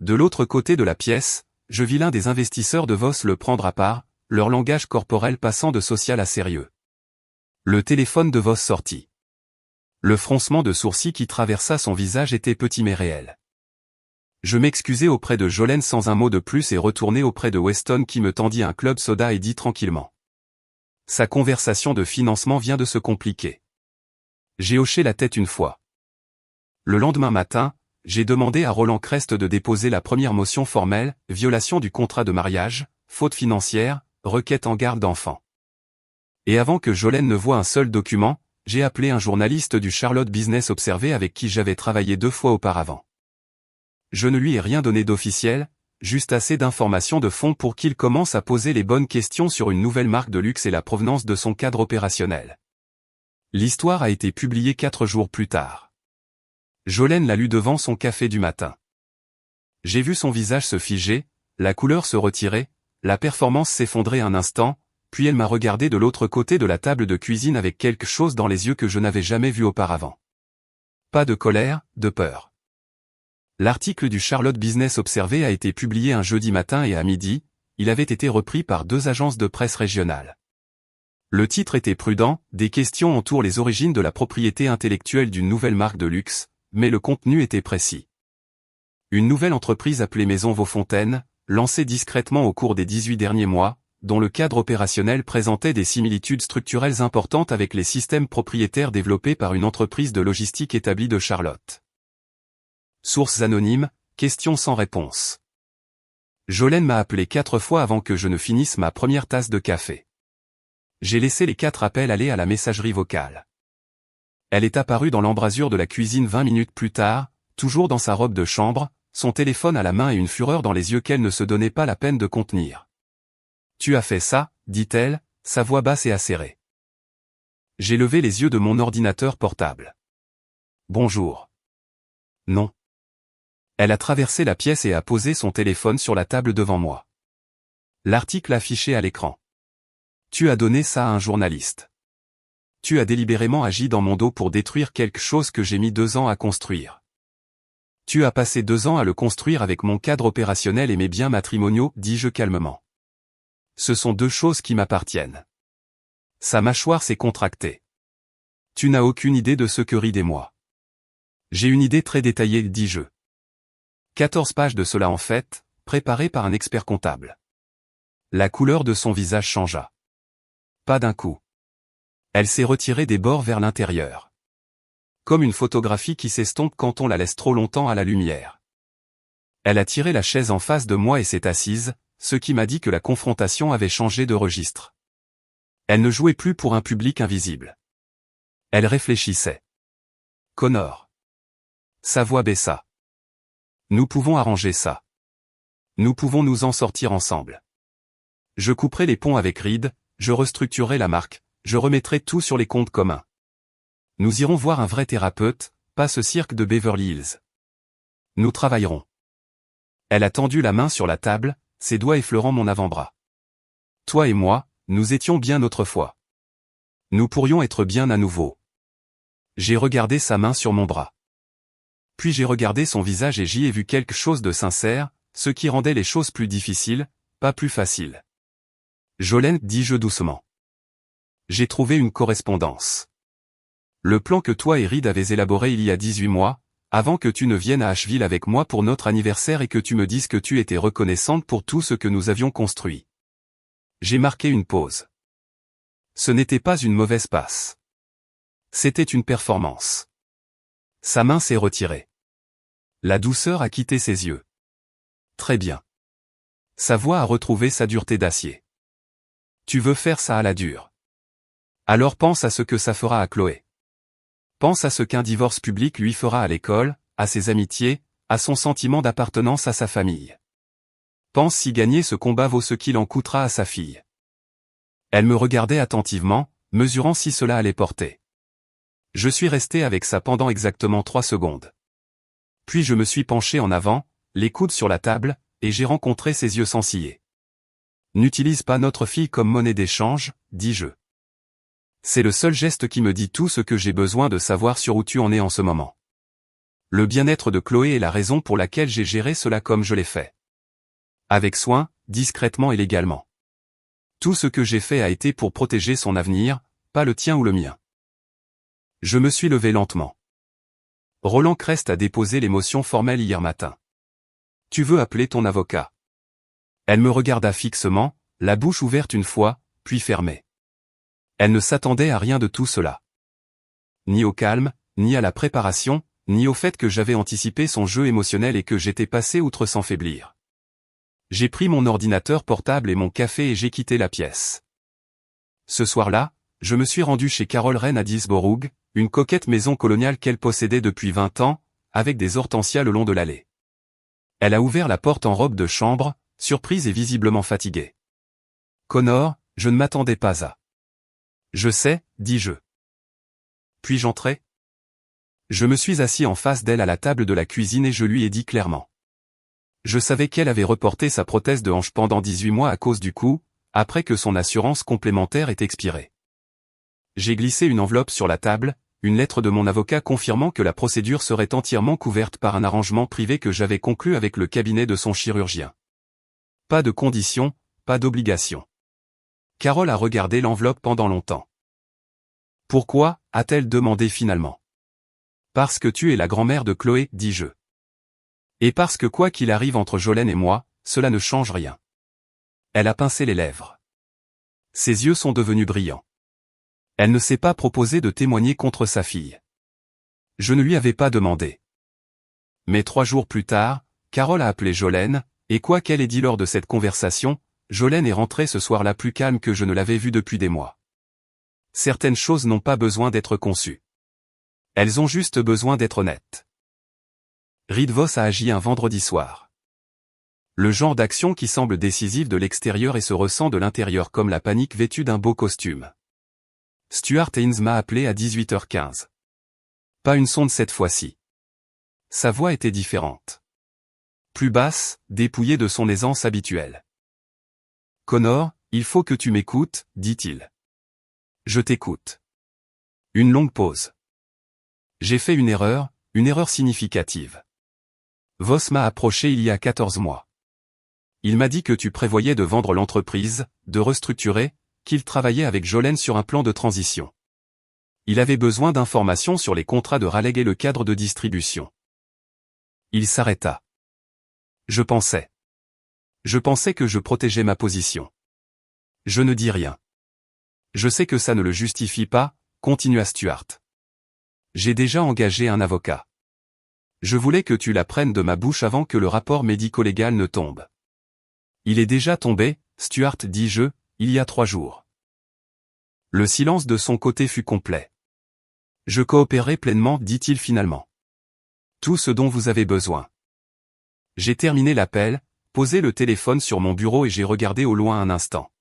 Speaker 1: De l'autre côté de la pièce, je vis l'un des investisseurs de Voss le prendre à part, leur langage corporel passant de social à sérieux. Le téléphone de Voss sortit. Le froncement de sourcils qui traversa son visage était petit mais réel. Je m'excusai auprès de Jolene sans un mot de plus et retournai auprès de Weston qui me tendit un club soda et dit tranquillement. Sa conversation de financement vient de se compliquer. J'ai hoché la tête une fois. Le lendemain matin, j'ai demandé à Roland Crest de déposer la première motion formelle, violation du contrat de mariage, faute financière, requête en garde d'enfant. Et avant que Jolene ne voie un seul document, j'ai appelé un journaliste du Charlotte Business Observer avec qui j'avais travaillé 2 fois auparavant. Je ne lui ai rien donné d'officiel, juste assez d'informations de fond pour qu'il commence à poser les bonnes questions sur une nouvelle marque de luxe et la provenance de son cadre opérationnel. L'histoire a été publiée 4 jours plus tard. Jolene l'a lu devant son café du matin. J'ai vu son visage se figer, la couleur se retirer, la performance s'effondrer un instant, puis elle m'a regardé de l'autre côté de la table de cuisine avec quelque chose dans les yeux que je n'avais jamais vu auparavant. Pas de colère, de peur. L'article du Charlotte Business Observer a été publié un jeudi matin et à midi, il avait été repris par 2 agences de presse régionales. Le titre était prudent, des questions entourent les origines de la propriété intellectuelle d'une nouvelle marque de luxe, mais le contenu était précis. Une nouvelle entreprise appelée Maison Vaufontaine, lancée discrètement au cours des 18 derniers mois, dont le cadre opérationnel présentait des similitudes structurelles importantes avec les systèmes propriétaires développés par une entreprise de logistique établie de Charlotte. Sources anonymes, questions sans réponse. Jolene m'a appelé 4 fois avant que je ne finisse ma première tasse de café. J'ai laissé les 4 appels aller à la messagerie vocale. Elle est apparue dans l'embrasure de la cuisine 20 minutes plus tard, toujours dans sa robe de chambre, son téléphone à la main et une fureur dans les yeux qu'elle ne se donnait pas la peine de contenir. « Tu as fait ça » dit-elle, sa voix basse et acérée. J'ai levé les yeux de mon ordinateur portable. « Bonjour. » Non. Elle a traversé la pièce et a posé son téléphone sur la table devant moi. L'article affiché à l'écran. « Tu as donné ça à un journaliste. Tu as délibérément agi dans mon dos pour détruire quelque chose que j'ai mis 2 ans à construire. Tu as passé 2 ans à le construire avec mon cadre opérationnel et mes biens matrimoniaux, dis-je calmement. Ce sont 2 choses qui m'appartiennent. » Sa mâchoire s'est contractée. « Tu n'as aucune idée de ce que Reed et moi. J'ai une idée très détaillée, dis-je. 14 pages de cela en fait, préparées par un expert comptable. » La couleur de son visage changea. Pas d'un coup. Elle s'est retirée des bords vers l'intérieur. Comme une photographie qui s'estompe quand on la laisse trop longtemps à la lumière. Elle a tiré la chaise en face de moi et s'est assise, ce qui m'a dit que la confrontation avait changé de registre. Elle ne jouait plus pour un public invisible. Elle réfléchissait. « Connor. » Sa voix baissa. « Nous pouvons arranger ça. Nous pouvons nous en sortir ensemble. Je couperai les ponts avec Reed, je restructurerai la marque, je remettrai tout sur les comptes communs. Nous irons voir un vrai thérapeute, pas ce cirque de Beverly Hills. Nous travaillerons. » Elle a tendu la main sur la table, ses doigts effleurant mon avant-bras. « Toi et moi, nous étions bien autrefois. Nous pourrions être bien à nouveau. J'ai regardé sa main sur mon bras. Puis j'ai regardé son visage et j'y ai vu quelque chose de sincère, ce qui rendait les choses plus difficiles, pas plus faciles. Jolene, dis-je doucement. J'ai trouvé une correspondance. Le plan que toi et Reed avez élaboré il y a 18 mois, avant que tu ne viennes à Asheville avec moi pour notre anniversaire et que tu me dises que tu étais reconnaissante pour tout ce que nous avions construit. J'ai marqué une pause. Ce n'était pas une mauvaise passe. C'était une performance. Sa main s'est retirée. La douceur a quitté ses yeux. Très bien. Sa voix a retrouvé sa dureté d'acier. Tu veux faire ça à la dure. Alors pense à ce que ça fera à Chloé. Pense à ce qu'un divorce public lui fera à l'école, à ses amitiés, à son sentiment d'appartenance à sa famille. Pense si gagner ce combat vaut ce qu'il en coûtera à sa fille. Elle me regardait attentivement, mesurant si cela allait porter. Je suis resté avec ça pendant exactement 3 secondes. Puis je me suis penché en avant, les coudes sur la table, et j'ai rencontré ses yeux sans ciller. N'utilise pas notre fille comme monnaie d'échange, dis-je. C'est le seul geste qui me dit tout ce que j'ai besoin de savoir sur où tu en es en ce moment. Le bien-être de Chloé est la raison pour laquelle j'ai géré cela comme je l'ai fait. Avec soin, discrètement et légalement. Tout ce que j'ai fait a été pour protéger son avenir, pas le tien ou le mien. Je me suis levé lentement. Roland Crest a déposé les motions formelles hier matin. Tu veux appeler ton avocat? Elle me regarda fixement, la bouche ouverte une fois, puis fermée. Elle ne s'attendait à rien de tout cela. Ni au calme, ni à la préparation, ni au fait que j'avais anticipé son jeu émotionnel et que j'étais passé outre sans faiblir. J'ai pris mon ordinateur portable et mon café et j'ai quitté la pièce. Ce soir-là, je me suis rendu chez Carol Reine à Dillsborough, une coquette maison coloniale qu'elle possédait depuis 20 ans, avec des hortensias le long de l'allée. Elle a ouvert la porte en robe de chambre, surprise et visiblement fatiguée. Connor, je ne m'attendais pas à. Je sais, dis-je. Puis j'entrai. Je me suis assis en face d'elle à la table de la cuisine et je lui ai dit clairement. Je savais qu'elle avait reporté sa prothèse de hanche pendant 18 mois à cause du coup, après que son assurance complémentaire ait expiré. J'ai glissé une enveloppe sur la table, une lettre de mon avocat confirmant que la procédure serait entièrement couverte par un arrangement privé que j'avais conclu avec le cabinet de son chirurgien. Pas de conditions, pas d'obligations. Carole a regardé l'enveloppe pendant longtemps. Pourquoi, a-t-elle demandé finalement. Parce que tu es la grand-mère de Chloé, dis-je. Et parce que quoi qu'il arrive entre Jolene et moi, cela ne change rien. Elle a pincé les lèvres. Ses yeux sont devenus brillants. Elle ne s'est pas proposé de témoigner contre sa fille. Je ne lui avais pas demandé. Mais 3 jours plus tard, Carole a appelé Jolene, et quoi qu'elle ait dit lors de cette conversation, Jolene est rentrée ce soir-là plus calme que je ne l'avais vue depuis des mois. Certaines choses n'ont pas besoin d'être conçues. Elles ont juste besoin d'être honnêtes. Reed Voss a agi un vendredi soir. Le genre d'action qui semble décisive de l'extérieur et se ressent de l'intérieur comme la panique vêtue d'un beau costume. Stuart Haynes m'a appelé à 18h15. Pas une sonde cette fois-ci. Sa voix était différente. Plus basse, dépouillée de son aisance habituelle. Connor, il faut que tu m'écoutes, dit-il. Je t'écoute. Une longue pause. J'ai fait une erreur significative. Voss m'a approché il y a 14 mois. Il m'a dit que tu prévoyais de vendre l'entreprise, de restructurer, qu'il travaillait avec Jolene sur un plan de transition. Il avait besoin d'informations sur les contrats de Raleigh et le cadre de distribution. Il s'arrêta. Je pensais que je protégeais ma position. Je ne dis rien. Je sais que ça ne le justifie pas, continua Stuart. J'ai déjà engagé un avocat. Je voulais que tu l'apprennes de ma bouche avant que le rapport médico-légal ne tombe. Il est déjà tombé, Stuart, dis-je, il y a 3 jours. Le silence de son côté fut complet. Je coopérerai pleinement, dit-il finalement. Tout ce dont vous avez besoin. J'ai terminé l'appel, posé le téléphone sur mon bureau et j'ai regardé au loin un instant.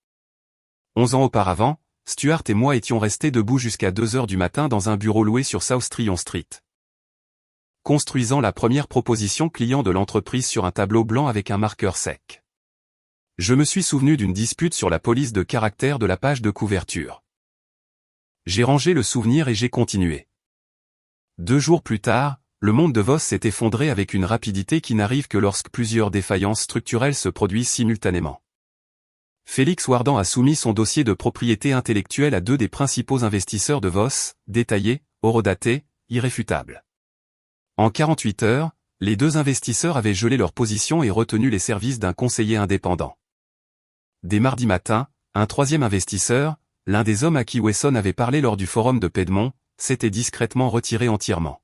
Speaker 1: 11 ans auparavant, Stuart et moi étions restés debout jusqu'à 2 heures du matin dans un bureau loué sur South Tryon Street. Construisant la première proposition client de l'entreprise sur un tableau blanc avec un marqueur sec. Je me suis souvenu d'une dispute sur la police de caractère de la page de couverture. J'ai rangé le souvenir et j'ai continué. 2 jours plus tard, le monde de Voss s'est effondré avec une rapidité qui n'arrive que lorsque plusieurs défaillances structurelles se produisent simultanément. Félix Wardan a soumis son dossier de propriété intellectuelle à 2 des principaux investisseurs de Voss, détaillé, horodaté, irréfutable. En 48 heures, les 2 investisseurs avaient gelé leur position et retenu les services d'un conseiller indépendant. Dès mardi matin, un 3e investisseur, l'un des hommes à qui Wesson avait parlé lors du forum de Piedmont, s'était discrètement retiré entièrement.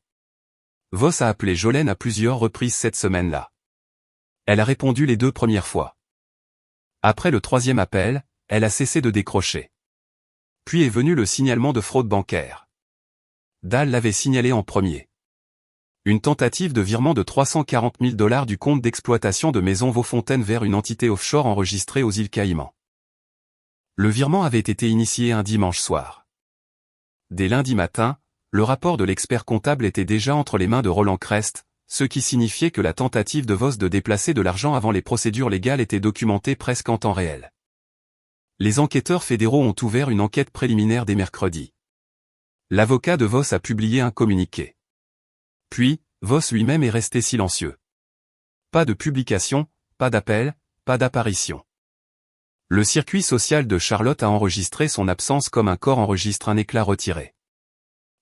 Speaker 1: Voss a appelé Jolene à plusieurs reprises cette semaine-là. Elle a répondu les 2 premières fois. Après le 3e appel, elle a cessé de décrocher. Puis est venu le signalement de fraude bancaire. Dahl l'avait signalé en premier. Une tentative de virement de 340 000 $ du compte d'exploitation de Maison Vaufontaine vers une entité offshore enregistrée aux îles Caïmans. Le virement avait été initié un dimanche soir. Dès lundi matin, le rapport de l'expert comptable était déjà entre les mains de Roland Crest, ce qui signifiait que la tentative de Voss de déplacer de l'argent avant les procédures légales était documentée presque en temps réel. Les enquêteurs fédéraux ont ouvert une enquête préliminaire dès mercredi. L'avocat de Voss a publié un communiqué. Puis, Voss lui-même est resté silencieux. Pas de publication, pas d'appel, pas d'apparition. Le circuit social de Charlotte a enregistré son absence comme un corps enregistre un éclat retiré.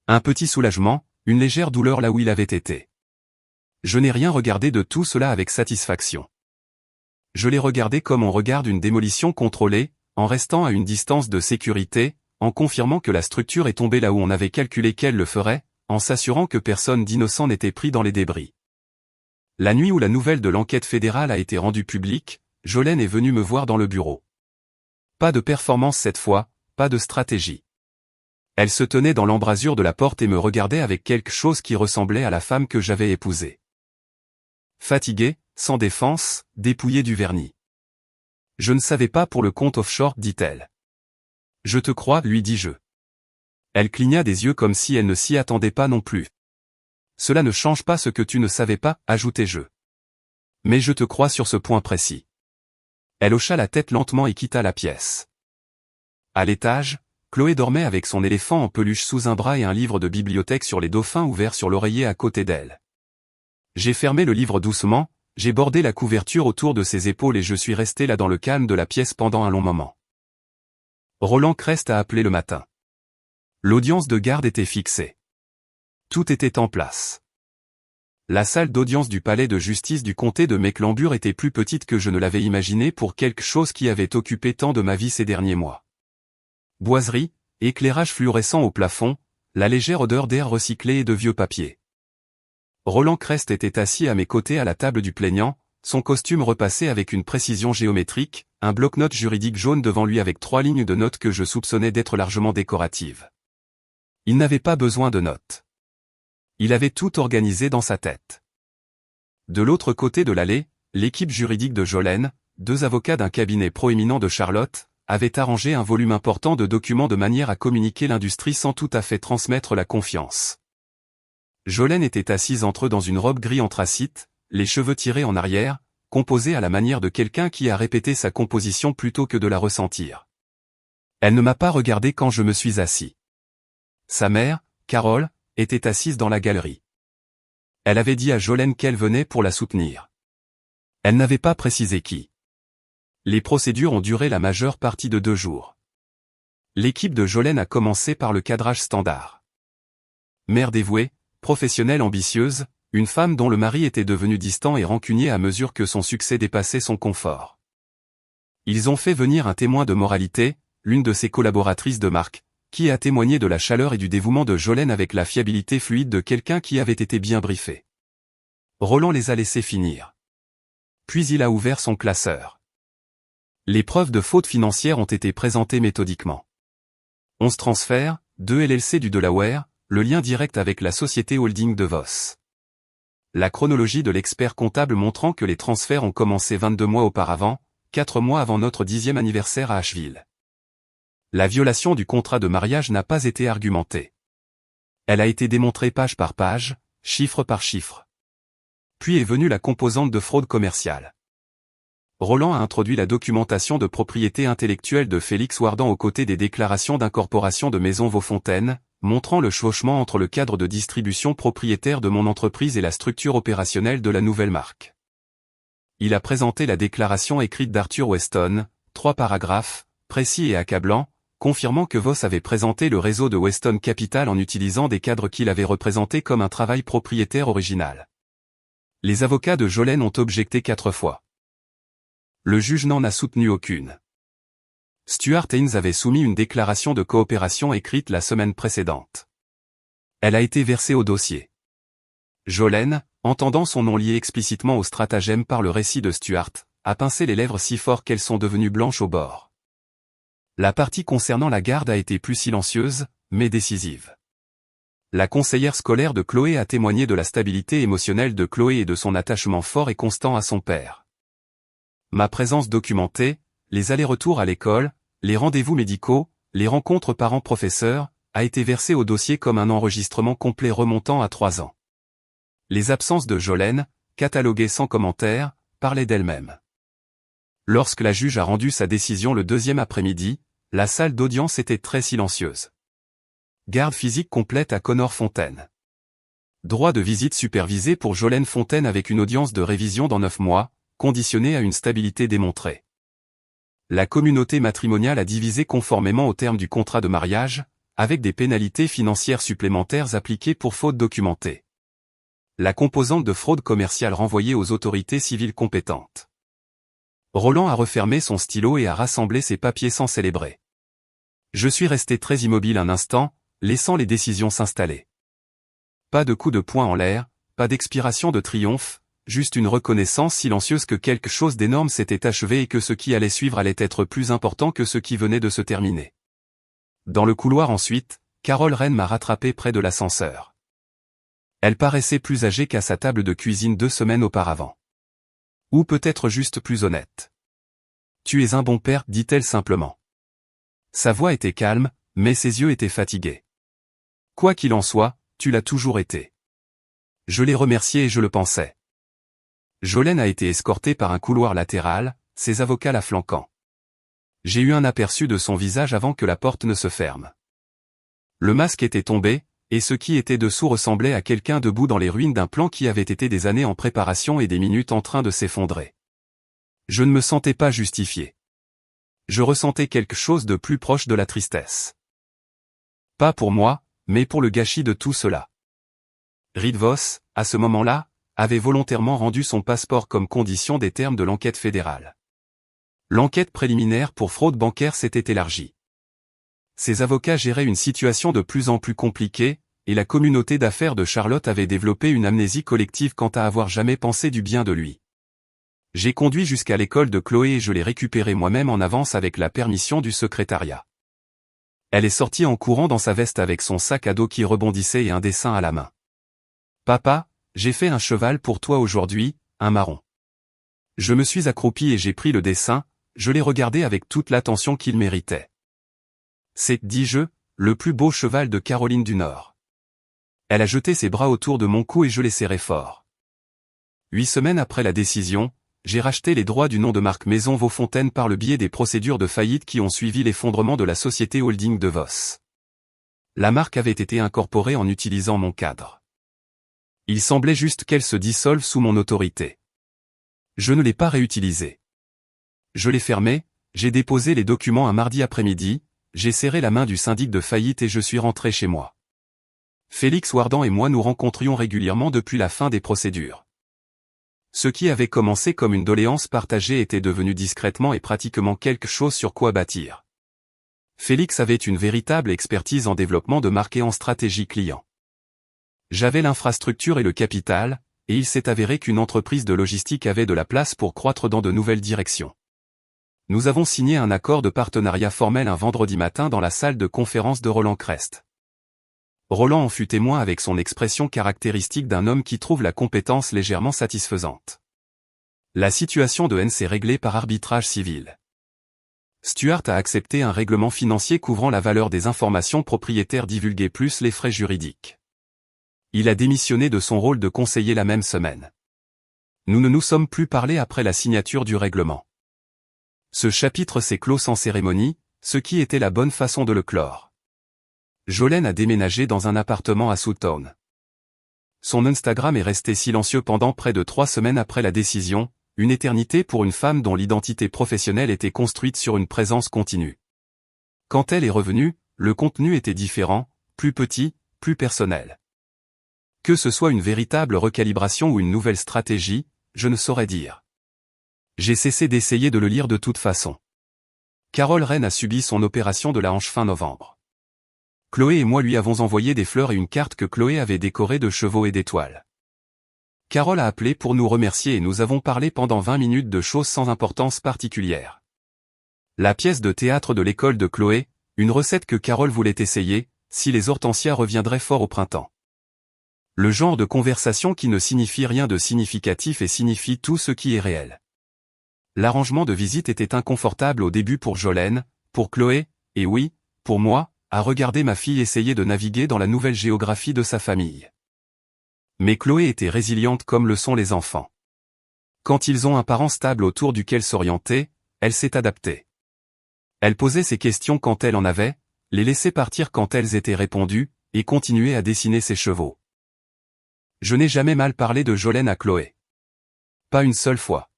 Speaker 1: Un petit soulagement, une légère douleur là où il avait été. Je n'ai rien regardé de tout cela avec satisfaction. Je l'ai regardé comme on regarde une démolition contrôlée, en restant à une distance de sécurité, en confirmant que la structure est tombée là où on avait calculé qu'elle le ferait, en s'assurant que personne d'innocent n'était pris dans les débris. La nuit où la nouvelle de l'enquête fédérale a été rendue publique, Jolene est venue me voir dans le bureau. Pas de performance cette fois, pas de stratégie. Elle se tenait dans l'embrasure de la porte et me regardait avec quelque chose qui ressemblait à la femme que j'avais épousée. Fatiguée, sans défense, dépouillée du vernis. Je ne savais pas pour le compte offshore, dit-elle. Je te crois, lui dis-je. Elle cligna des yeux comme si elle ne s'y attendait pas non plus. Cela ne change pas ce que tu ne savais pas, ajoutai-je. Mais je te crois sur ce point précis. Elle hocha la tête lentement et quitta la pièce. À l'étage, Chloé dormait avec son éléphant en peluche sous un bras et un livre de bibliothèque sur les dauphins ouvert sur l'oreiller à côté d'elle. J'ai fermé le livre doucement, j'ai bordé la couverture autour de ses épaules et je suis resté là dans le calme de la pièce pendant un long moment. Roland Crest a appelé le matin. L'audience de garde était fixée. Tout était en place. La salle d'audience du palais de justice du comté de Mecklembourg était plus petite que je ne l'avais imaginé pour quelque chose qui avait occupé tant de ma vie ces derniers mois. Boiserie, éclairage fluorescent au plafond, la légère odeur d'air recyclé et de vieux papier. Roland Crest était assis à mes côtés à la table du plaignant, son costume repassé avec une précision géométrique, un bloc-notes juridique jaune devant lui avec 3 lignes de notes que je soupçonnais d'être largement décoratives. Il n'avait pas besoin de notes. Il avait tout organisé dans sa tête. De l'autre côté de l'allée, l'équipe juridique de Jolene, 2 avocats d'un cabinet proéminent de Charlotte, avait arrangé un volume important de documents de manière à communiquer l'industrie sans tout à fait transmettre la confiance. Jolene était assise entre eux dans une robe gris anthracite, les cheveux tirés en arrière, composée à la manière de quelqu'un qui a répété sa composition plutôt que de la ressentir. Elle ne m'a pas regardé quand je me suis assis. Sa mère, Carole, était assise dans la galerie. Elle avait dit à Jolene qu'elle venait pour la soutenir. Elle n'avait pas précisé qui. Les procédures ont duré la majeure partie de 2 jours. L'équipe de Jolene a commencé par le cadrage standard. Mère dévouée, professionnelle ambitieuse, une femme dont le mari était devenu distant et rancunier à mesure que son succès dépassait son confort. Ils ont fait venir un témoin de moralité, l'une de ses collaboratrices de marque, qui a témoigné de la chaleur et du dévouement de Jolene avec la fiabilité fluide de quelqu'un qui avait été bien briefé. Roland les a laissés finir. Puis il a ouvert son classeur. Les preuves de faute financière ont été présentées méthodiquement. 11 transferts, 2 LLC du Delaware, le lien direct avec la société holding de Voss. La chronologie de l'expert comptable montrant que les transferts ont commencé 22 mois auparavant, 4 mois avant notre 10e anniversaire à Asheville. La violation du contrat de mariage n'a pas été argumentée. Elle a été démontrée page par page, chiffre par chiffre. Puis est venue la composante de fraude commerciale. Roland a introduit la documentation de propriété intellectuelle de Félix Wardan aux côtés des déclarations d'incorporation de Maison Vaufontaine, montrant le chevauchement entre le cadre de distribution propriétaire de mon entreprise et la structure opérationnelle de la nouvelle marque. Il a présenté la déclaration écrite d'Arthur Weston, 3 paragraphes, précis et accablants, confirmant que Voss avait présenté le réseau de Weston Capital en utilisant des cadres qu'il avait représentés comme un travail propriétaire original. Les avocats de Jolene ont objecté 4 fois. Le juge n'en a soutenu aucune. Stuart Haynes avait soumis une déclaration de coopération écrite la semaine précédente. Elle a été versée au dossier. Jolene, entendant son nom lié explicitement au stratagème par le récit de Stuart, a pincé les lèvres si fort qu'elles sont devenues blanches au bord. La partie concernant la garde a été plus silencieuse, mais décisive. La conseillère scolaire de Chloé a témoigné de la stabilité émotionnelle de Chloé et de son attachement fort et constant à son père. Ma présence documentée, les allers-retours à l'école, les rendez-vous médicaux, les rencontres parents-professeurs, a été versée au dossier comme un enregistrement complet remontant à 3 ans. Les absences de Jolene, cataloguées sans commentaire, parlaient d'elles-mêmes. Lorsque la juge a rendu sa décision le 2e après-midi, la salle d'audience était très silencieuse. Garde physique complète à Connor Fontaine. Droit de visite supervisé pour Jolene Fontaine avec une audience de révision dans 9 mois, conditionnée à une stabilité démontrée. La communauté matrimoniale a divisé conformément aux termes du contrat de mariage, avec des pénalités financières supplémentaires appliquées pour faute documentée. La composante de fraude commerciale renvoyée aux autorités civiles compétentes. Roland a refermé son stylo et a rassemblé ses papiers sans célébrer. Je suis resté très immobile un instant, laissant les décisions s'installer. Pas de coup de poing en l'air, pas d'expiration de triomphe, juste une reconnaissance silencieuse que quelque chose d'énorme s'était achevé et que ce qui allait suivre allait être plus important que ce qui venait de se terminer. Dans le couloir ensuite, Carole Rennes m'a rattrapé près de l'ascenseur. Elle paraissait plus âgée qu'à sa table de cuisine 2 semaines auparavant. Ou peut-être juste plus honnête. « Tu es un bon père », dit-elle simplement. Sa voix était calme, mais ses yeux étaient fatigués. « Quoi qu'il en soit, tu l'as toujours été. » Je l'ai remercié et je le pensais. Jolene a été escortée par un couloir latéral, ses avocats la flanquant. J'ai eu un aperçu de son visage avant que la porte ne se ferme. Le masque était tombé, et ce qui était dessous ressemblait à quelqu'un debout dans les ruines d'un plan qui avait été des années en préparation et des minutes en train de s'effondrer. Je ne me sentais pas justifié. Je ressentais quelque chose de plus proche de la tristesse. Pas pour moi, mais pour le gâchis de tout cela. Reed Voss, à ce moment-là, avait volontairement rendu son passeport comme condition des termes de l'enquête fédérale. L'enquête préliminaire pour fraude bancaire s'était élargie. Ses avocats géraient une situation de plus en plus compliquée, et la communauté d'affaires de Charlotte avait développé une amnésie collective quant à avoir jamais pensé du bien de lui. J'ai conduit jusqu'à l'école de Chloé et je l'ai récupérée moi-même en avance avec la permission du secrétariat. Elle est sortie en courant dans sa veste avec son sac à dos qui rebondissait et un dessin à la main. « Papa, j'ai fait un cheval pour toi aujourd'hui, un marron. » Je me suis accroupi et j'ai pris le dessin, je l'ai regardé avec toute l'attention qu'il méritait. C'est, dis-je, le plus beau cheval de Caroline du Nord. Elle a jeté ses bras autour de mon cou et je l'ai serré fort. 8 semaines après la décision, j'ai racheté les droits du nom de marque Maison Vaufontaine par le biais des procédures de faillite qui ont suivi l'effondrement de la société holding de Voss. La marque avait été incorporée en utilisant mon cadre. Il semblait juste qu'elle se dissolve sous mon autorité. Je ne l'ai pas réutilisée. Je l'ai fermée, j'ai déposé les documents un mardi après-midi, j'ai serré la main du syndic de faillite et je suis rentré chez moi. Félix Wardan et moi nous rencontrions régulièrement depuis la fin des procédures. Ce qui avait commencé comme une doléance partagée était devenu discrètement et pratiquement quelque chose sur quoi bâtir. Félix avait une véritable expertise en développement de marque et en stratégie client. J'avais l'infrastructure et le capital, et il s'est avéré qu'une entreprise de logistique avait de la place pour croître dans de nouvelles directions. Nous avons signé un accord de partenariat formel un vendredi matin dans la salle de conférence de Roland Crest. Roland en fut témoin avec son expression caractéristique d'un homme qui trouve la compétence légèrement satisfaisante. La situation de N s'est réglée par arbitrage civil. Stuart a accepté un règlement financier couvrant la valeur des informations propriétaires divulguées plus les frais juridiques. Il a démissionné de son rôle de conseiller la même semaine. Nous ne nous sommes plus parlé après la signature du règlement. Ce chapitre s'est clos sans cérémonie, ce qui était la bonne façon de le clore. Jolene a déménagé dans un appartement à Southtown. Son Instagram est resté silencieux pendant près de 3 semaines après la décision, une éternité pour une femme dont l'identité professionnelle était construite sur une présence continue. Quand elle est revenue, le contenu était différent, plus petit, plus personnel. Que ce soit une véritable recalibration ou une nouvelle stratégie, je ne saurais dire. J'ai cessé d'essayer de le lire de toute façon. Carol Reine a subi son opération de la hanche fin novembre. Chloé et moi lui avons envoyé des fleurs et une carte que Chloé avait décorée de chevaux et d'étoiles. Carol a appelé pour nous remercier et nous avons parlé pendant 20 minutes de choses sans importance particulière. La pièce de théâtre de l'école de Chloé, une recette que Carol voulait essayer, si les hortensias reviendraient fort au printemps. Le genre de conversation qui ne signifie rien de significatif et signifie tout ce qui est réel. L'arrangement de visite était inconfortable au début pour Jolene, pour Chloé, et oui, pour moi, à regarder ma fille essayer de naviguer dans la nouvelle géographie de sa famille. Mais Chloé était résiliente comme le sont les enfants. Quand ils ont un parent stable autour duquel s'orienter, elle s'est adaptée. Elle posait ses questions quand elle en avait, les laissait partir quand elles étaient répondues, et continuait à dessiner ses chevaux. Je n'ai jamais mal parlé de Jolene à Chloé. Pas une seule fois.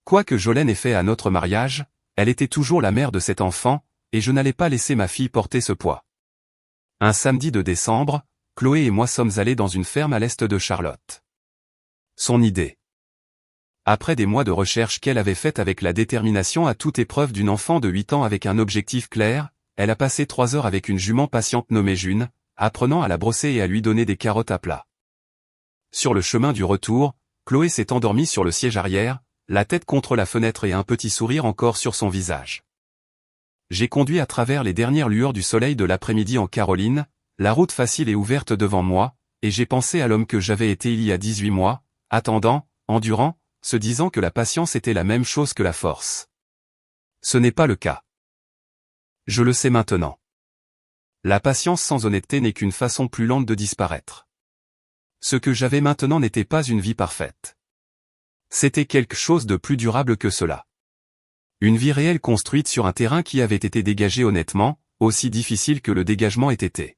Speaker 1: Quoi que Jolene ait fait à notre mariage, elle était toujours la mère de cet enfant, et je n'allais pas laisser ma fille porter ce poids. Un samedi de décembre, Chloé et moi sommes allés dans une ferme à l'est de Charlotte. Son idée. Après des mois de recherche qu'elle avait faite avec la détermination à toute épreuve d'une enfant de 8 ans avec un objectif clair, elle a passé 3 heures avec une jument patiente nommée June, apprenant à la brosser et à lui donner des carottes à plat. Sur le chemin du retour, Chloé s'est endormie sur le siège arrière, la tête contre la fenêtre et un petit sourire encore sur son visage. J'ai conduit à travers les dernières lueurs du soleil de l'après-midi en Caroline, la route facile et ouverte devant moi, et j'ai pensé à l'homme que j'avais été il y a 18 mois, attendant, endurant, se disant que la patience était la même chose que la force. Ce n'est pas le cas. Je le sais maintenant. La patience sans honnêteté n'est qu'une façon plus lente de disparaître. Ce que j'avais maintenant n'était pas une vie parfaite. C'était quelque chose de plus durable que cela. Une vie réelle construite sur un terrain qui avait été dégagé honnêtement, aussi difficile que le dégagement ait été.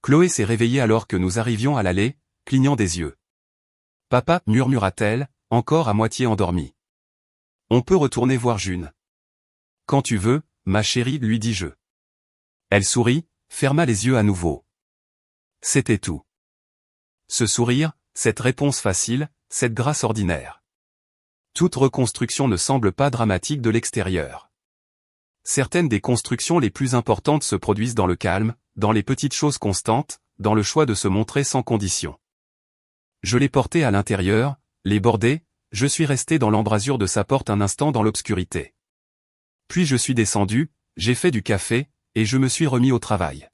Speaker 1: Chloé s'est réveillée alors que nous arrivions à l'allée, clignant des yeux. « Papa » murmura-t-elle, encore à moitié endormie. « On peut retourner voir June. »« Quand tu veux, ma chérie, lui dis-je. » Elle sourit, ferma les yeux à nouveau. C'était tout. Ce sourire, cette réponse facile, cette grâce ordinaire. Toute reconstruction ne semble pas dramatique de l'extérieur. Certaines des constructions les plus importantes se produisent dans le calme, dans les petites choses constantes, dans le choix de se montrer sans condition. Je l'ai porté à l'intérieur, l'ai bordé, je suis resté dans l'embrasure de sa porte un instant dans l'obscurité. Puis je suis descendu, j'ai fait du café, et je me suis remis au travail.